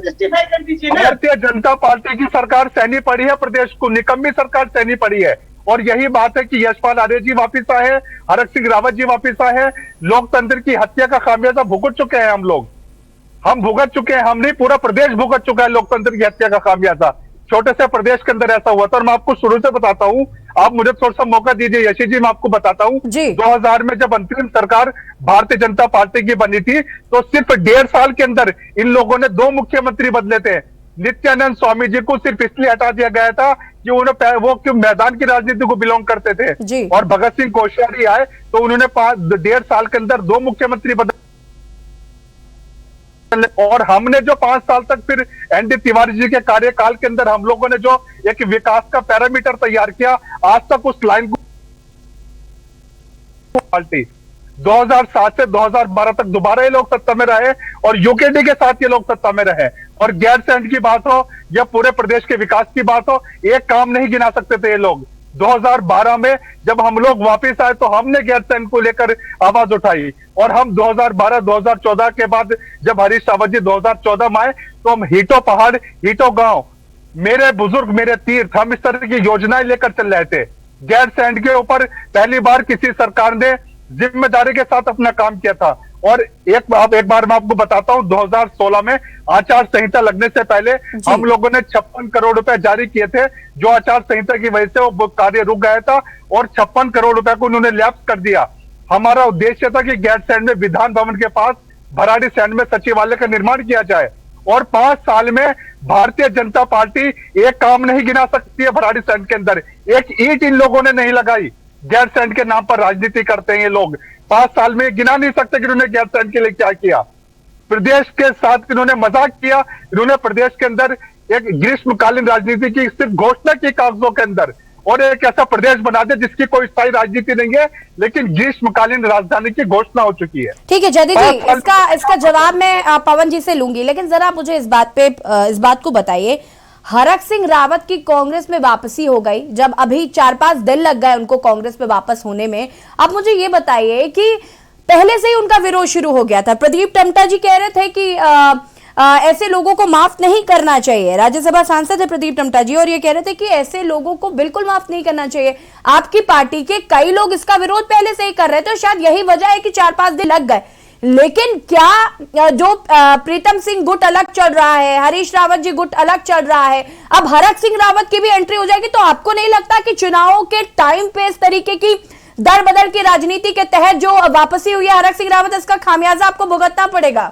भारतीय जनता पार्टी की सरकार सहनी पड़ी है, प्रदेश को निकम्मी सरकार सहनी पड़ी है। है। और यही बात है कि यशपाल आर्य जी वापिस आए हैं, हरक सिंह रावत जी वापिस आए हैं। लोकतंत्र की हत्या का खामियाजा भुगत चुके हैं हम भुगत चुके हैं, हम नहीं, पूरा प्रदेश भुगत चुका है लोकतंत्र की हत्या का खामियाजा। छोटे से प्रदेश के अंदर ऐसा हुआ था। और मैं आपको शुरू से बताता हूं, आप मुझे थोड़ा सा मौका दीजिए यशी जी, मैं आपको बताता हूं। 2000 में जब अंतरिम सरकार भारतीय जनता पार्टी की बनी थी, तो सिर्फ 1.5 साल के अंदर इन लोगों ने 2 मुख्यमंत्री बदले थे। नित्यानंद स्वामी जी को सिर्फ इसलिए हटा दिया गया था कि वो क्यों मैदान की राजनीति को बिलोंग करते थे। और भगत सिंह कोश्यारी आए तो उन्होंने 1.5 साल के अंदर 2 मुख्यमंत्री बदले। और हमने जो 5 साल तक फिर एनडी तिवारी जी के कार्यकाल के अंदर हम लोगों ने जो एक विकास का पैरामीटर तैयार किया, आज तक उस लाइन को पार्टी 2007 से 2012 तक दोबारा ये लोग सत्ता में रहे और यूकेडी के साथ ये लोग सत्ता में रहे। और गैरसैंड की बात हो या पूरे प्रदेश के विकास की बात हो, एक काम नहीं गिना सकते थे ये लोग। 2012 में जब हम लोग वापस आए तो हमने गैरसैंड को लेकर आवाज उठाई। और हम 2012-2014 के बाद जब हरीश रावत जी 2014 में आए तो हम हीटो पहाड़, हीटो गांव, मेरे बुजुर्ग मेरे तीर्थ, हम इस तरह की योजनाएं लेकर चल रहे थे। गैरसैंड के ऊपर पहली बार किसी सरकार ने जिम्मेदारी के साथ अपना काम किया था। और एक बार मैं आपको बताता हूं, 2016 में आचार संहिता लगने से पहले हम लोगों ने 56 करोड़ रुपए जारी किए थे, जो आचार संहिता की वजह से वो कार्य रुक गया था और 56 करोड़ रुपए को उन्होंने लैप्स कर दिया। हमारा उद्देश्य था कि गैरसैंड में विधान भवन के पास भराड़ी सैंड में सचिवालय का निर्माण किया जाए। और 5 साल में भारतीय जनता पार्टी एक काम नहीं गिना सकती है भराड़ी सैंड के अंदर, एक ईंट इन लोगों ने नहीं लगाई। गैरसैंड के नाम पर राजनीति करते हैं ये लोग। 5 साल में गिना नहीं सकते कि उन्होंने गैरसैंड के लिए क्या किया। प्रदेश के साथ इन्होंने मजाक किया। इन्होंने प्रदेश के अंदर एक ग्रीष्मकालीन राजनीति की सिर्फ घोषणा की कागजों के अंदर, और एक ऐसा प्रदेश बना दे जिसकी कोई स्थायी राजनीति नहीं है, लेकिन ग्रीष्मकालीन राजधानी की घोषणा हो चुकी है। ठीक है जयदीप जी, इसका जवाब मैं पवन जी से लूंगी, लेकिन जरा मुझे इस बात को बताइए, हरक सिंह रावत की कांग्रेस में वापसी हो गई, जब अभी 4-5 दिन लग गए उनको कांग्रेस में वापस होने में। अब मुझे ये बताइए कि पहले से ही उनका विरोध शुरू हो गया था। प्रदीप टमटा जी कह रहे थे कि ऐसे लोगों को माफ नहीं करना चाहिए। राज्यसभा सांसद है प्रदीप टमटा जी, और ये कह रहे थे कि ऐसे लोगों को बिल्कुल माफ नहीं करना चाहिए। आपकी पार्टी के कई लोग इसका विरोध पहले से ही कर रहे थे, शायद यही वजह है कि 4-5 दिन लग गए। लेकिन क्या जो प्रीतम सिंह गुट अलग चल रहा है, हरीश रावत जी गुट अलग चल रहा है, अब हरक सिंह रावत की भी एंट्री हो जाएगी, तो आपको नहीं लगता कि चुनावों के टाइम पे इस तरीके की दर बदल की राजनीति के तहत जो वापसी हुई है हरक सिंह रावत, इसका खामियाजा आपको भुगतना पड़ेगा?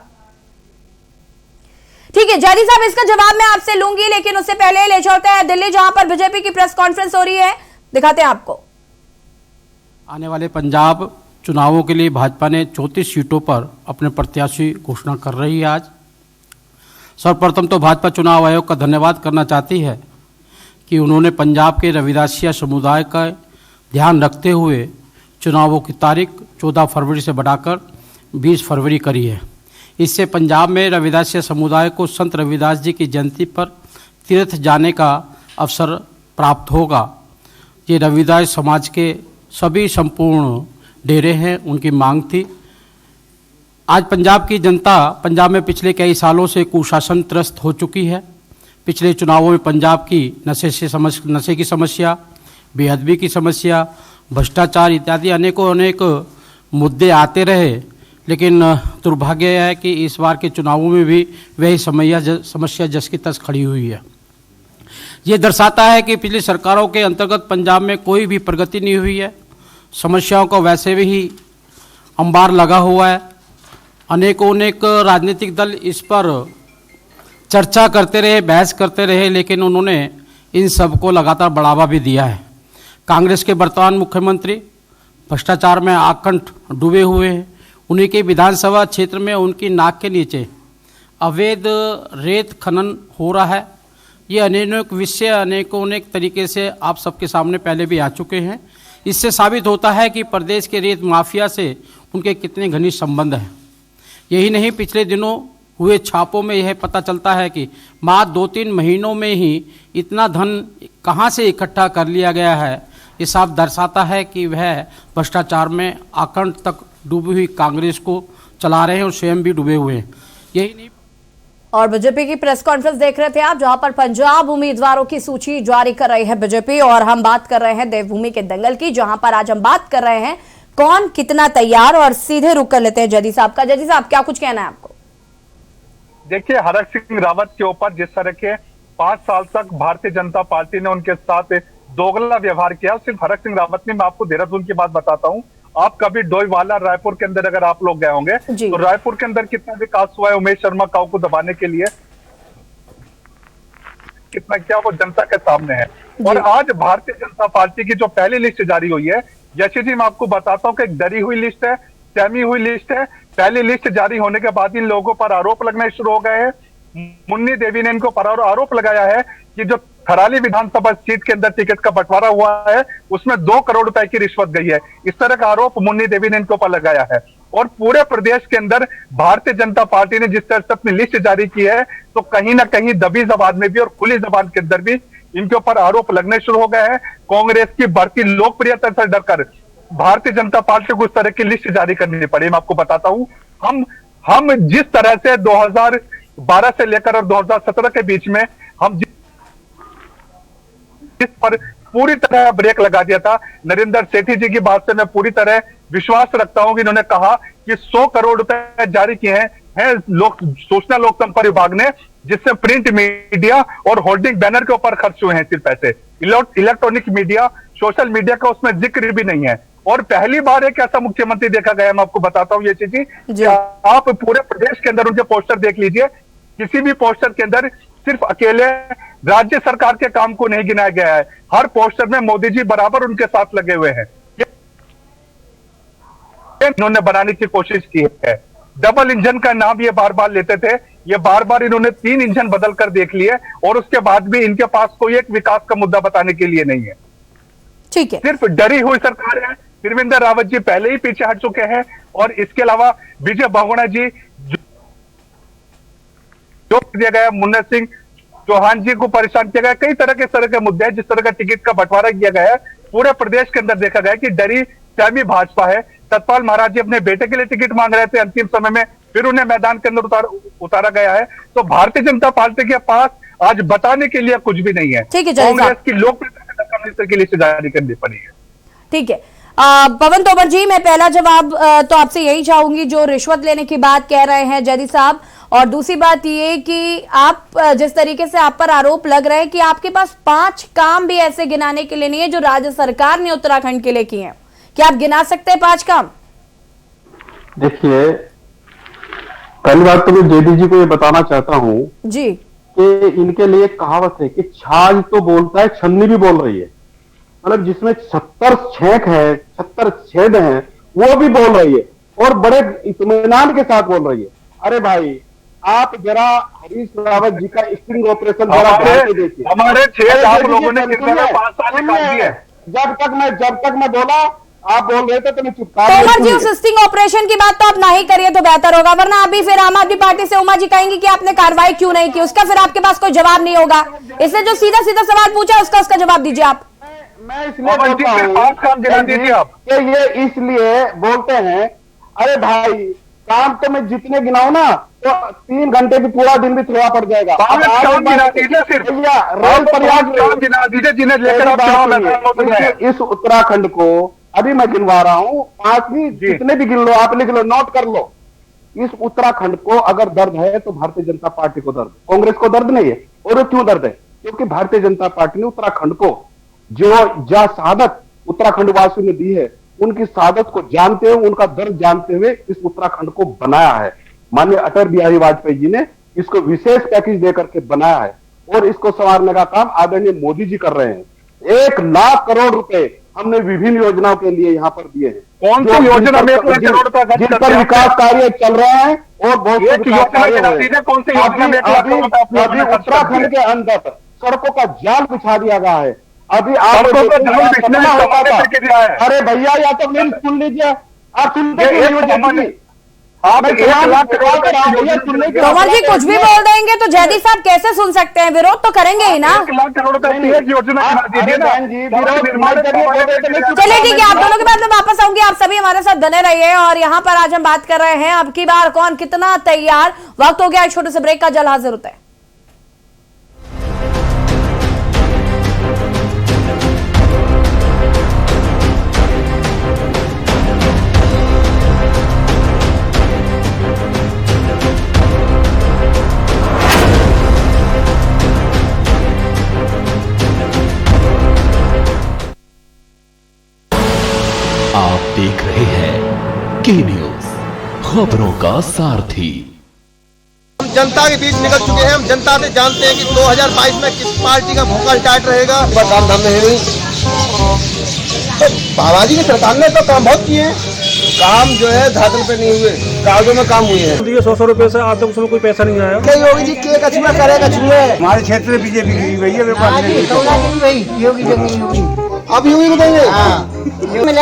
ठीक है जयदीप साहब, इसका जवाब मैं आपसे लूंगी, लेकिन उससे पहले ले चलते हैं दिल्ली, जहां पर बीजेपी की प्रेस कॉन्फ्रेंस हो रही है। दिखाते हैं आपको। आने वाले पंजाब चुनावों के लिए भाजपा ने 34 सीटों पर अपने प्रत्याशी घोषणा कर रही है। आज सर्वप्रथम तो भाजपा चुनाव आयोग का धन्यवाद करना चाहती है कि उन्होंने पंजाब के रविदासिया समुदाय का ध्यान रखते हुए चुनावों की तारीख 14 फरवरी से बढ़ाकर 20 फरवरी करी है। इससे पंजाब में रविदासिया समुदाय को संत रविदास जी की जयंती पर तीर्थ जाने का अवसर प्राप्त होगा। ये रविदास समाज के सभी संपूर्ण डेरे हैं, उनकी मांग थी। आज पंजाब की जनता पंजाब में पिछले कई सालों से कुशासन त्रस्त हो चुकी है। पिछले चुनावों में पंजाब की नशे की समस्या, बेअदबी की समस्या, भ्रष्टाचार इत्यादि अनेक मुद्दे आते रहे, लेकिन दुर्भाग्य है कि इस बार के चुनावों में भी वही समस्या जस की तस खड़ी हुई है। ये दर्शाता है कि पिछली सरकारों के अंतर्गत पंजाब में कोई भी प्रगति नहीं हुई है। समस्याओं का वैसे भी ही अंबार लगा हुआ है। अनेक राजनीतिक दल इस पर चर्चा करते रहे, बहस करते रहे, लेकिन उन्होंने इन सबको लगातार बढ़ावा भी दिया है। कांग्रेस के वर्तमान मुख्यमंत्री भ्रष्टाचार में आकंठ डूबे हुए हैं। उन्हीं के विधानसभा क्षेत्र में उनकी नाक के नीचे अवैध रेत खनन हो रहा है। ये अनेक विषय अनेक तरीके से आप सबके सामने पहले भी आ चुके हैं। इससे साबित होता है कि प्रदेश के रेत माफिया से उनके कितने घनिष्ठ संबंध हैं। यही नहीं, पिछले दिनों हुए छापों में यह पता चलता है कि मात्र 2-3 महीनों में ही इतना धन कहां से इकट्ठा कर लिया गया है। ये साफ दर्शाता है कि वह भ्रष्टाचार में आकंठ तक डूबी हुई कांग्रेस को चला रहे हैं और स्वयं भी डूबे हुए हैं। यही नहीं, और बीजेपी की प्रेस कॉन्फ्रेंस देख रहे थे आप, जहां पर पंजाब उम्मीदवारों की सूची जारी कर रही है बीजेपी। और हम बात कर रहे हैं देवभूमि के दंगल की, जहां पर आज हम बात कर रहे हैं कौन कितना तैयार। और सीधे रुक कर लेते हैं जैदी साहब का। जैदी साहब, क्या कुछ कहना है आपको? देखिए, हरक सिंह रावत के ऊपर जिस तरह के 5 साल तक भारतीय जनता पार्टी ने उनके साथ दोगला व्यवहार किया, सिर्फ हरक सिंह रावत ने, मैं आपको देहरादून की बात बताता हूं। आप कभी डोईवाला रायपुर के अंदर अगर आप लोग गए होंगे तो रायपुर के अंदर कितना विकास हुआ है उमेश शर्मा काऊ को दबाने के लिए, कितना क्या वो जनता के सामने है। और आज भारतीय जनता पार्टी की जो पहली लिस्ट जारी हुई है, यशी जी मैं आपको बताता हूं कि एक डरी हुई लिस्ट है, सहमी हुई लिस्ट है। पहली लिस्ट जारी होने के बाद इन लोगों पर आरोप लगने शुरू हो गए हैं। मुन्नी देवी ने इनको पर आरोप लगाया है कि जो थराली विधानसभा सीट के अंदर टिकट का बंटवारा हुआ है उसमें 2 करोड़ रुपए की रिश्वत गई है। इस तरह का आरोप मुन्नी देवी ने इनको पर लगाया है। और पूरे प्रदेश के अंदर भारतीय जनता पार्टी ने जिस तरह से अपनी लिस्ट जारी की है, तो कहीं ना कहीं दबी जबान में भी और खुली जबान के अंदर भी इनके ऊपर आरोप लगने शुरू हो गए हैं। कांग्रेस की बढ़ती लोकप्रियता से डरकर भारतीय जनता पार्टी को इस तरह की लिस्ट जारी करनी पड़ी। मैं आपको बताता हूं, हम जिस तरह से 2012 से लेकर और 2017 के बीच में हम जिस पर पूरी तरह ब्रेक लगा दिया था, नरेंद्र सेठी जी की बात से मैं पूरी तरह विश्वास रखता हूं कि इन्होंने कहा कि 100 करोड़ रुपए जारी किए हैं सूचना लोक संपर्क विभाग ने, जिससे प्रिंट मीडिया और होर्डिंग बैनर के ऊपर खर्च हुए हैं सिर्फ पैसे। इलेक्ट्रॉनिक मीडिया, सोशल मीडिया का उसमें जिक्र भी नहीं है। और पहली बार एक ऐसा मुख्यमंत्री देखा गया, मैं आपको बताता हूं ये चीज, आप पूरे प्रदेश के अंदर उनके पोस्टर देख लीजिए, किसी भी पोस्टर के अंदर सिर्फ अकेले राज्य सरकार के काम को नहीं गिनाया गया है, हर पोस्टर में मोदी जी बराबर उनके साथ लगे हुए हैं। इन्होंने बनाने की कोशिश की है। डबल इंजन का नाम ये बार बार लेते थे, ये बार बार इन्होंने 3 इंजन बदल कर देख लिए और उसके बाद भी इनके पास कोई एक विकास का मुद्दा बताने के लिए नहीं है। ठीक है, सिर्फ डरी हुई सरकार है। त्रिवेंद्र रावत जी पहले ही पीछे हट चुके हैं और इसके अलावा विजय बहुगुणा जी जो दिया गया, मुन्ना सिंह चौहान जी को परेशान किया गया, कई तरह के मुद्दे हैं। जिस तरह का टिकट का बंटवारा किया गया है, पूरे प्रदेश के अंदर देखा गया कि डरी सहमी भाजपा है। सतपाल महाराज जी अपने बेटे के लिए टिकट मांग रहे थे, अंतिम समय में फिर उन्हें मैदान के अंदर उतारा गया है। तो भारतीय जनता पार्टी के पास आज बताने के लिए कुछ भी नहीं है। कांग्रेस की लोकप्रियता की लिस्ट जारी करनी पड़ी है। ठीक है, पवन तोमर जी, मैं पहला जवाब तो आपसे यही चाहूंगी, जो रिश्वत लेने की बात कह रहे हैं जैदी साहब, और दूसरी बात ये कि आप जिस तरीके से आप पर आरोप लग रहे हैं कि आपके पास 5 काम भी ऐसे गिनाने के लिए नहीं है जो राज्य सरकार ने उत्तराखंड के लिए किए हैं। क्या आप गिना सकते हैं 5 काम? देखिए, पहली बात तो मैं जेडी जी को ये बताना चाहता हूँ जी कि इनके लिए एक कहावत है कि छाछ तो बोलता है, छन्नी भी बोल रही है। मतलब जिसमें 76 छेक है, 76 छेद हैं, वो भी बोल रही है और बड़े इत्मीनान के साथ बोल रही है। अरे भाई, आप जरा हरीश रावत जी का स्टिंग ऑपरेशन देखिए। हमारे 6 आप लोगों ने 5 साल निकाल दिए। जब तक मैं बोला, आप बोल रहे थे तो मैं चुप। तोमर जी, उस स्टिंग ऑपरेशन की बात तो आप ना ही करिए तो बेहतर होगा, वरना अभी फिर आम आदमी पार्टी से उमा जी कहेंगी कि आपने कार्रवाई क्यों नहीं की, उसका फिर आपके पास कोई जवाब नहीं होगा। इसलिए जो सीधा सीधा सवाल पूछा उसका जवाब दीजिए आप। मैं इसलिए बोलता हूँ कि ये इसलिए बोलते हैं, अरे भाई काम तो मैं जितने गिनाऊं ना तो 3 घंटे भी पूरा दिन भी थोड़ा पड़ जाएगा। इस उत्तराखंड को अभी मैं गिनवा रहा हूँ, 5 भी जितने भी गिन लो, आप लिख लो, नोट कर लो। इस उत्तराखंड को अगर दर्द है तो भारतीय जनता पार्टी को दर्द, कांग्रेस को दर्द नहीं है। और क्यों दर्द है? क्योंकि भारतीय जनता पार्टी ने उत्तराखंड को जो शहादत उत्तराखंड वासियों ने दी है, उनकी शहादत को जानते हुए, उनका दर्द जानते हुए इस उत्तराखंड को बनाया है। माननीय अटल बिहारी वाजपेयी जी ने इसको विशेष पैकेज देकर के बनाया है और इसको संवारने का काम आदरणीय मोदी जी कर रहे हैं। 1 लाख करोड़ रुपए हमने विभिन्न योजनाओं के लिए यहाँ पर दिए हैं। कौन सी योजना में जिन पर विकास कार्य चल रहे हैं और बहुत से विकास कार्य अभी उत्तराखंड के अंदर सड़कों का जाल बिछा दिया गया है। अभी आप अरे भैया, या तो मेरी सुन लीजिए, आप सुनते आप 1 लाख करोड़ का काम भैया सुनने के तोमर जी कुछ भी बोल देंगे तो जयदीप साहब कैसे सुन सकते हैं? विरोध तो करेंगे ही ना। 1 लाख करोड़ का पेयज योजना बना दीजिए ना। चलिए ठीक है, आप दोनों के बाद में वापस आऊंगी। आप सभी हमारे साथ बने रहिए। और यहाँ पर आज हम बात कर रहे हैं अब की बार कौन कितना तैयार। वक्त हो गया एक छोटे से ब्रेक का, जल्द हाजिर होता है। आप देख रहे हैं के न्यूज, खबरों का सारथी। हम जनता के बीच निकल चुके हैं। हम जनता से जानते हैं कि 2022 में किस पार्टी का भूखा टाइट रहेगा। काम धाम नहीं तो बाबाजी की सरकार ने तो काम बहुत किए हैं। काम जो है धरातल पे नहीं हुए, कागजों में काम हुए हैं। 100 रुपए से आज तक उसमें कोई पैसा नहीं आया। नहीं योगी जी के कछुआ करेगा छुए। हमारे क्षेत्र में बीजेपी की वही है। अब योगी को देंगे। मिले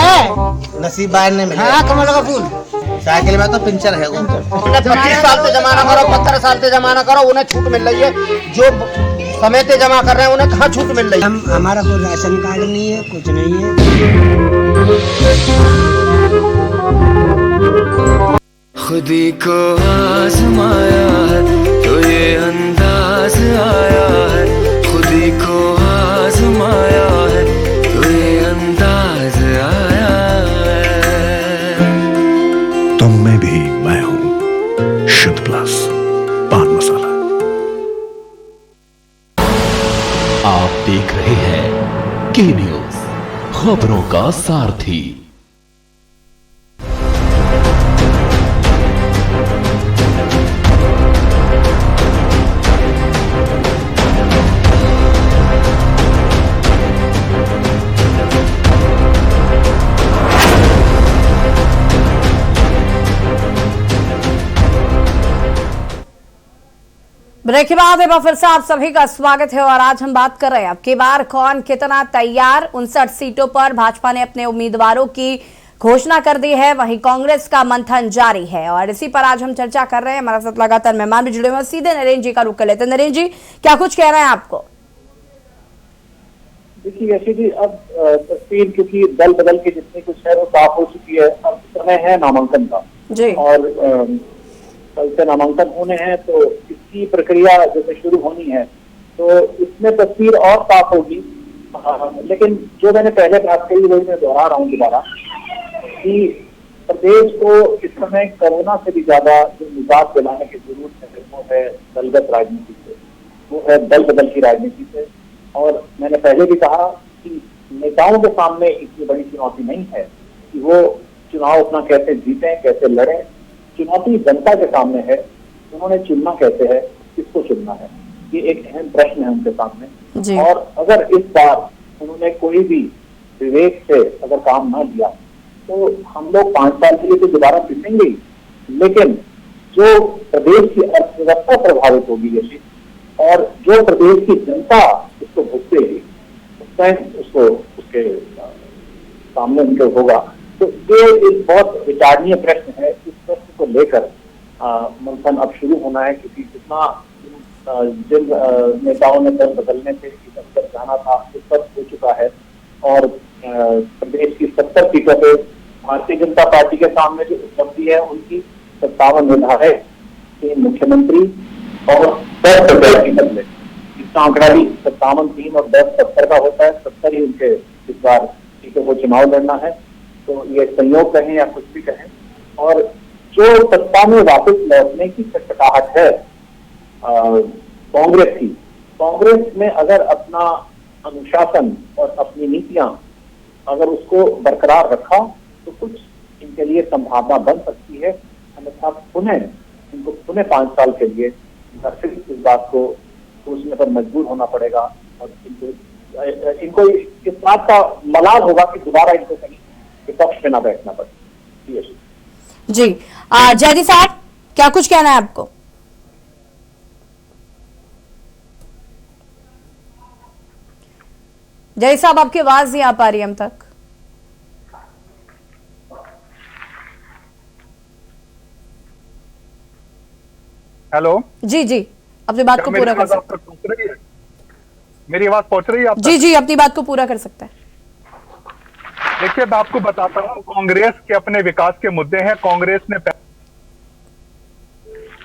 नसीब बाहर ने मिले। हाँ, कमल का फूल साइकिल में तो पिंचर है। 25 साल से जमा ना करो, 15 साल से जमा ना करो, उन्हें छूट मिल रही है। जो समय से जमा कर रहे हैं उन्हें कहाँ छूट मिल रही है? हमारा कोई राशन कार्ड नहीं है, कुछ नहीं है। खुदी को आजमाया है तो ये अंदाज आया है। खुदी को आजमाया है तो ये अंदाज आया है। तुम में भी मैं हूं शुद्ध प्लस पान मसाला। आप देख रहे हैं के न्यूज, खबरों का सारथी। ब्रेक के बाद एक बार फिर से आप सभी का स्वागत है। और आज हम बात कर रहे हैं अब की बार कौन कितना तैयार। 59 सीटों पर भाजपा ने अपने उम्मीदवारों की घोषणा कर दी है, वहीं कांग्रेस का मंथन जारी है। और इसी पर आज हम चर्चा कर रहे हैं। हमारे साथ लगातार मेहमान भी जुड़े हुए हैं। सीधे नरेंद्र जी का रुख कर लेते हैं। नरेंद्र जी, क्या कुछ कहना है आपको? देखिए यशी जी, अब तस्वीर क्योंकि दल बदल के जितनी कुछ है वो साफ हो चुकी है। अब समय है नामांकन का जी। और कल से नामांकन होने हैं तो इसकी प्रक्रिया जैसे शुरू होनी है तो इसमें तस्वीर और साफ होगी। लेकिन जो मैंने पहले बात कही वही मैं दोहरा रहा हूँ दोबारा कि प्रदेश को इस समय कोरोना से भी ज्यादा जो निजात दिलाने की जरूरत है वो है दलगत राजनीति से, वो है दल बदल की राजनीति से। और मैंने पहले भी कहा कि नेताओं के सामने इतनी बड़ी चुनौती नहीं है कि वो चुनाव अपना कैसे जीतें, कैसे लड़ें। चुनौती जनता के सामने है, उन्होंने चुनना कैसे है, किसको चुनना है, ये एक अहम प्रश्न है उनके सामने। और अगर इस बार उन्होंने कोई भी विवेक से अगर काम ना लिया तो हम लोग 5 साल के लिए तो दोबारा पिसेंगे ही, लेकिन जो प्रदेश की अर्थव्यवस्था प्रभावित होगी यशी, और जो प्रदेश की जनता उसको भुगतेगी उसको उसके सामने उनके होगा। तो ये एक बहुत विचारणीय प्रश्न है। इस प्रश्न को लेकर मंथन अब शुरू होना है, क्योंकि जितना जिन नेताओं ने दल बदलने से इधर जाना था उस पर हो चुका है। और प्रदेश की 70 सीटों पे भारतीय जनता पार्टी के सामने जो उपलब्धि है उनकी 57 विधायक, 3 मुख्यमंत्री और 10 प्रत्याशी बदले। इसका आंकड़ा भी 57, 3 और 10 70 का होता है। 70 ही उनके इस बार सीटों को चुनाव लड़ना है। तो ये संयोग कहें या कुछ भी कहें, और जो सत्ता में वापस लौटने की खटखटाहट है कांग्रेस की, कांग्रेस में अगर अपना अनुशासन और अपनी नीतियां अगर उसको बरकरार रखा तो कुछ इनके लिए संभावना बन सकती है। अन्यथा इनको पुनः 5 साल के लिए फिर इस बात को सोचने पर मजबूर होना पड़ेगा। और इनको इस बात का मलाल होगा कि दोबारा इनको कहीं विपक्ष में ना बैठना पड़े। जी जयदीप साहब, क्या कुछ कहना है आपको? जयदीप साहब, आपकी आवाज नहीं आ पा रही हम तक। हेलो जी जी, अपनी बात को पूरा कर सकते हैं। मेरी आवाज पहुंच रही है आप जी जी, अपनी बात को पूरा कर सकते हैं। देखिए, मैं आपको बताता हूँ, कांग्रेस के अपने विकास के मुद्दे हैं। कांग्रेस ने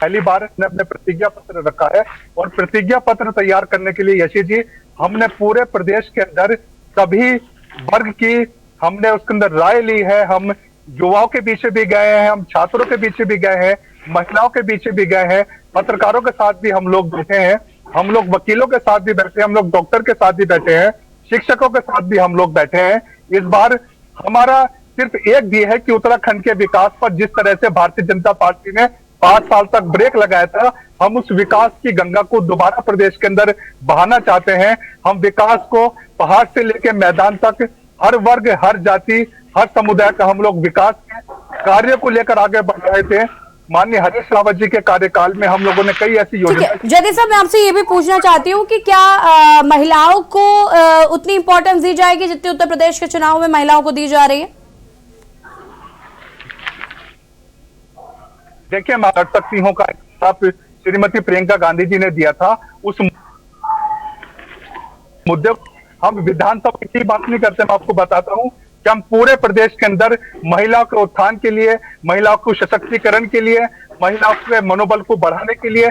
पहली बार अपने प्रतिज्ञा पत्र रखा है और प्रतिज्ञा पत्र तैयार करने के लिए यशी जी हमने पूरे प्रदेश के अंदर सभी वर्ग की हमने उसके अंदर राय ली है। हम युवाओं के पीछे भी गए हैं, हम छात्रों के पीछे भी गए हैं, महिलाओं के पीछे भी गए हैं, पत्रकारों के साथ भी हम लोग बैठे हैं, हम लोग वकीलों के साथ भी बैठे हैं, हम लोग डॉक्टर के साथ भी बैठे हैं, शिक्षकों के साथ भी हम लोग बैठे हैं। इस बार हमारा सिर्फ एक भी है कि उत्तराखंड के विकास पर जिस तरह से भारतीय जनता पार्टी ने 5 साल तक ब्रेक लगाया था, हम उस विकास की गंगा को दोबारा प्रदेश के अंदर बहाना चाहते हैं। हम विकास को पहाड़ से लेकर मैदान तक हर वर्ग, हर जाति, हर समुदाय का हम लोग विकास के कार्य को लेकर आगे बढ़ रहे थे। माननीय हरीश रावत जी के कार्यकाल में हम लोगों ने कई ऐसी योजनाएं। जयदीप साहब, मैं आपसे ये भी पूछना चाहती हूँ कि क्या महिलाओं को उतनी इंपॉर्टेंस दी जाएगी जितनी उत्तर प्रदेश के चुनाव में महिलाओं को दी जा रही है? देखिए, मैं लड़ सकती हूँ का हिसाब श्रीमती प्रियंका गांधी जी ने दिया था। उस मुद्दे हम विधानसभा की बात नहीं करते। मैं आपको बताता हूँ कि हम पूरे प्रदेश के अंदर महिलाओं के उत्थान के लिए, महिलाओं को सशक्तिकरण के लिए, महिलाओं के मनोबल को बढ़ाने के लिए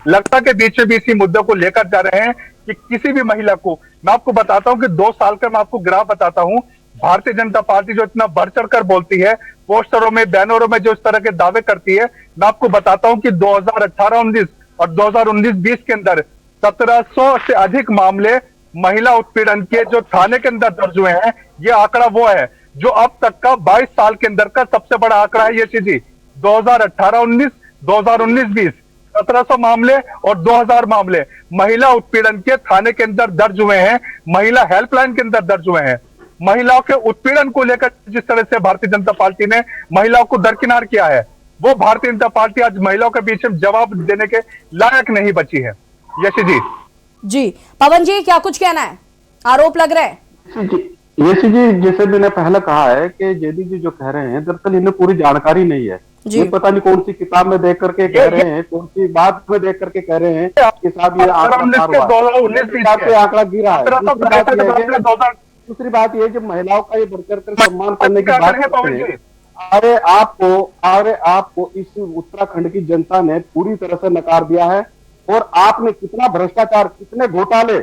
लगता के बीच में भी इसी मुद्दे को लेकर जा रहे हैं कि किसी भी महिला को, मैं आपको बताता हूं कि 2 साल का मैं आपको ग्राफ बताता हूं, भारतीय जनता पार्टी जो इतना बढ़ चढ़कर बोलती है, पोस्टरों में, बैनरों में जो इस तरह के दावे करती है, मैं आपको बताता हूं कि 2018-19 और 2019-20 के अंदर 1700 से अधिक मामले महिला उत्पीड़न के जो थाने के अंदर दर्ज हुए हैं। ये आंकड़ा वो है जो अब तक का 22 साल के अंदर का सबसे बड़ा आंकड़ा है। ये चीज 2018-19, 2019-20 1700 मामले और 2000 मामले महिला उत्पीड़न के थाने के अंदर दर्ज हुए हैं, महिला हेल्पलाइन के अंदर दर्ज हुए हैं। महिलाओं के उत्पीड़न को लेकर जिस तरह से भारतीय जनता पार्टी ने महिलाओं को दरकिनार किया है, वो भारतीय जनता पार्टी आज महिलाओं के बीच में जवाब देने के लायक नहीं बची है। यशी जी। जी पवन जी, क्या कुछ कहना है? आरोप लग रहे हैं। यशी जी, जैसे मैंने पहले कहा है कि जेडी जी जो कह रहे हैं, दरअसल इन्हें पूरी जानकारी नहीं है। ये पता नहीं कौन सी किताब में देख करके कह रहे हैं, कौन सी बात में देख करके कह रहे हैं आपके साथ ये आंकड़ा गिरा है। दूसरी बात ये, जब महिलाओं का ये बढ़कर कर सम्मान करने की बात करते हैं, अरे आपको इस उत्तराखंड की जनता ने पूरी तरह से नकार दिया है। और आपने कितना भ्रष्टाचार, कितने घोटाले,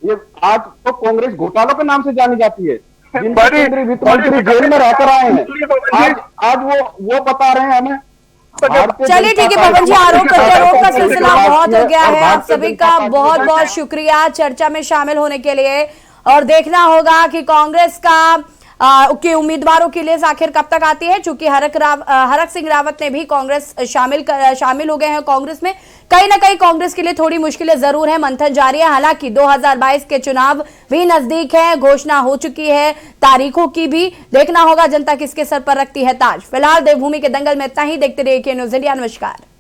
ये आज तो कांग्रेस घोटालों के नाम से जानी जाती है। केंद्रीय वित्त मंत्री जेल में रहकर आए हैं, आज वो बता रहे हैं हमें। चलिए ठीक है पवन जी, आरोप प्रत्यारोप का सिलसिला बहुत हो गया है। आप सभी का बहुत बहुत शुक्रिया चर्चा में शामिल होने के लिए। और देखना होगा कि कांग्रेस के उम्मीदवारों की लिस्ट आखिर कब तक आती है, चूंकि हरक सिंह रावत ने भी कांग्रेस शामिल हो गए हैं कांग्रेस में। कहीं ना कहीं कांग्रेस के लिए थोड़ी मुश्किलें जरूर है, मंथन जारी है। हालांकि 2022 के चुनाव भी नजदीक है, घोषणा हो चुकी है तारीखों की भी। देखना होगा जनता किसके सर पर रखती है ताज। फिलहाल देवभूमि के दंगल में इतना ही। देखते रहिए के न्यूज़ इंडिया। नमस्कार।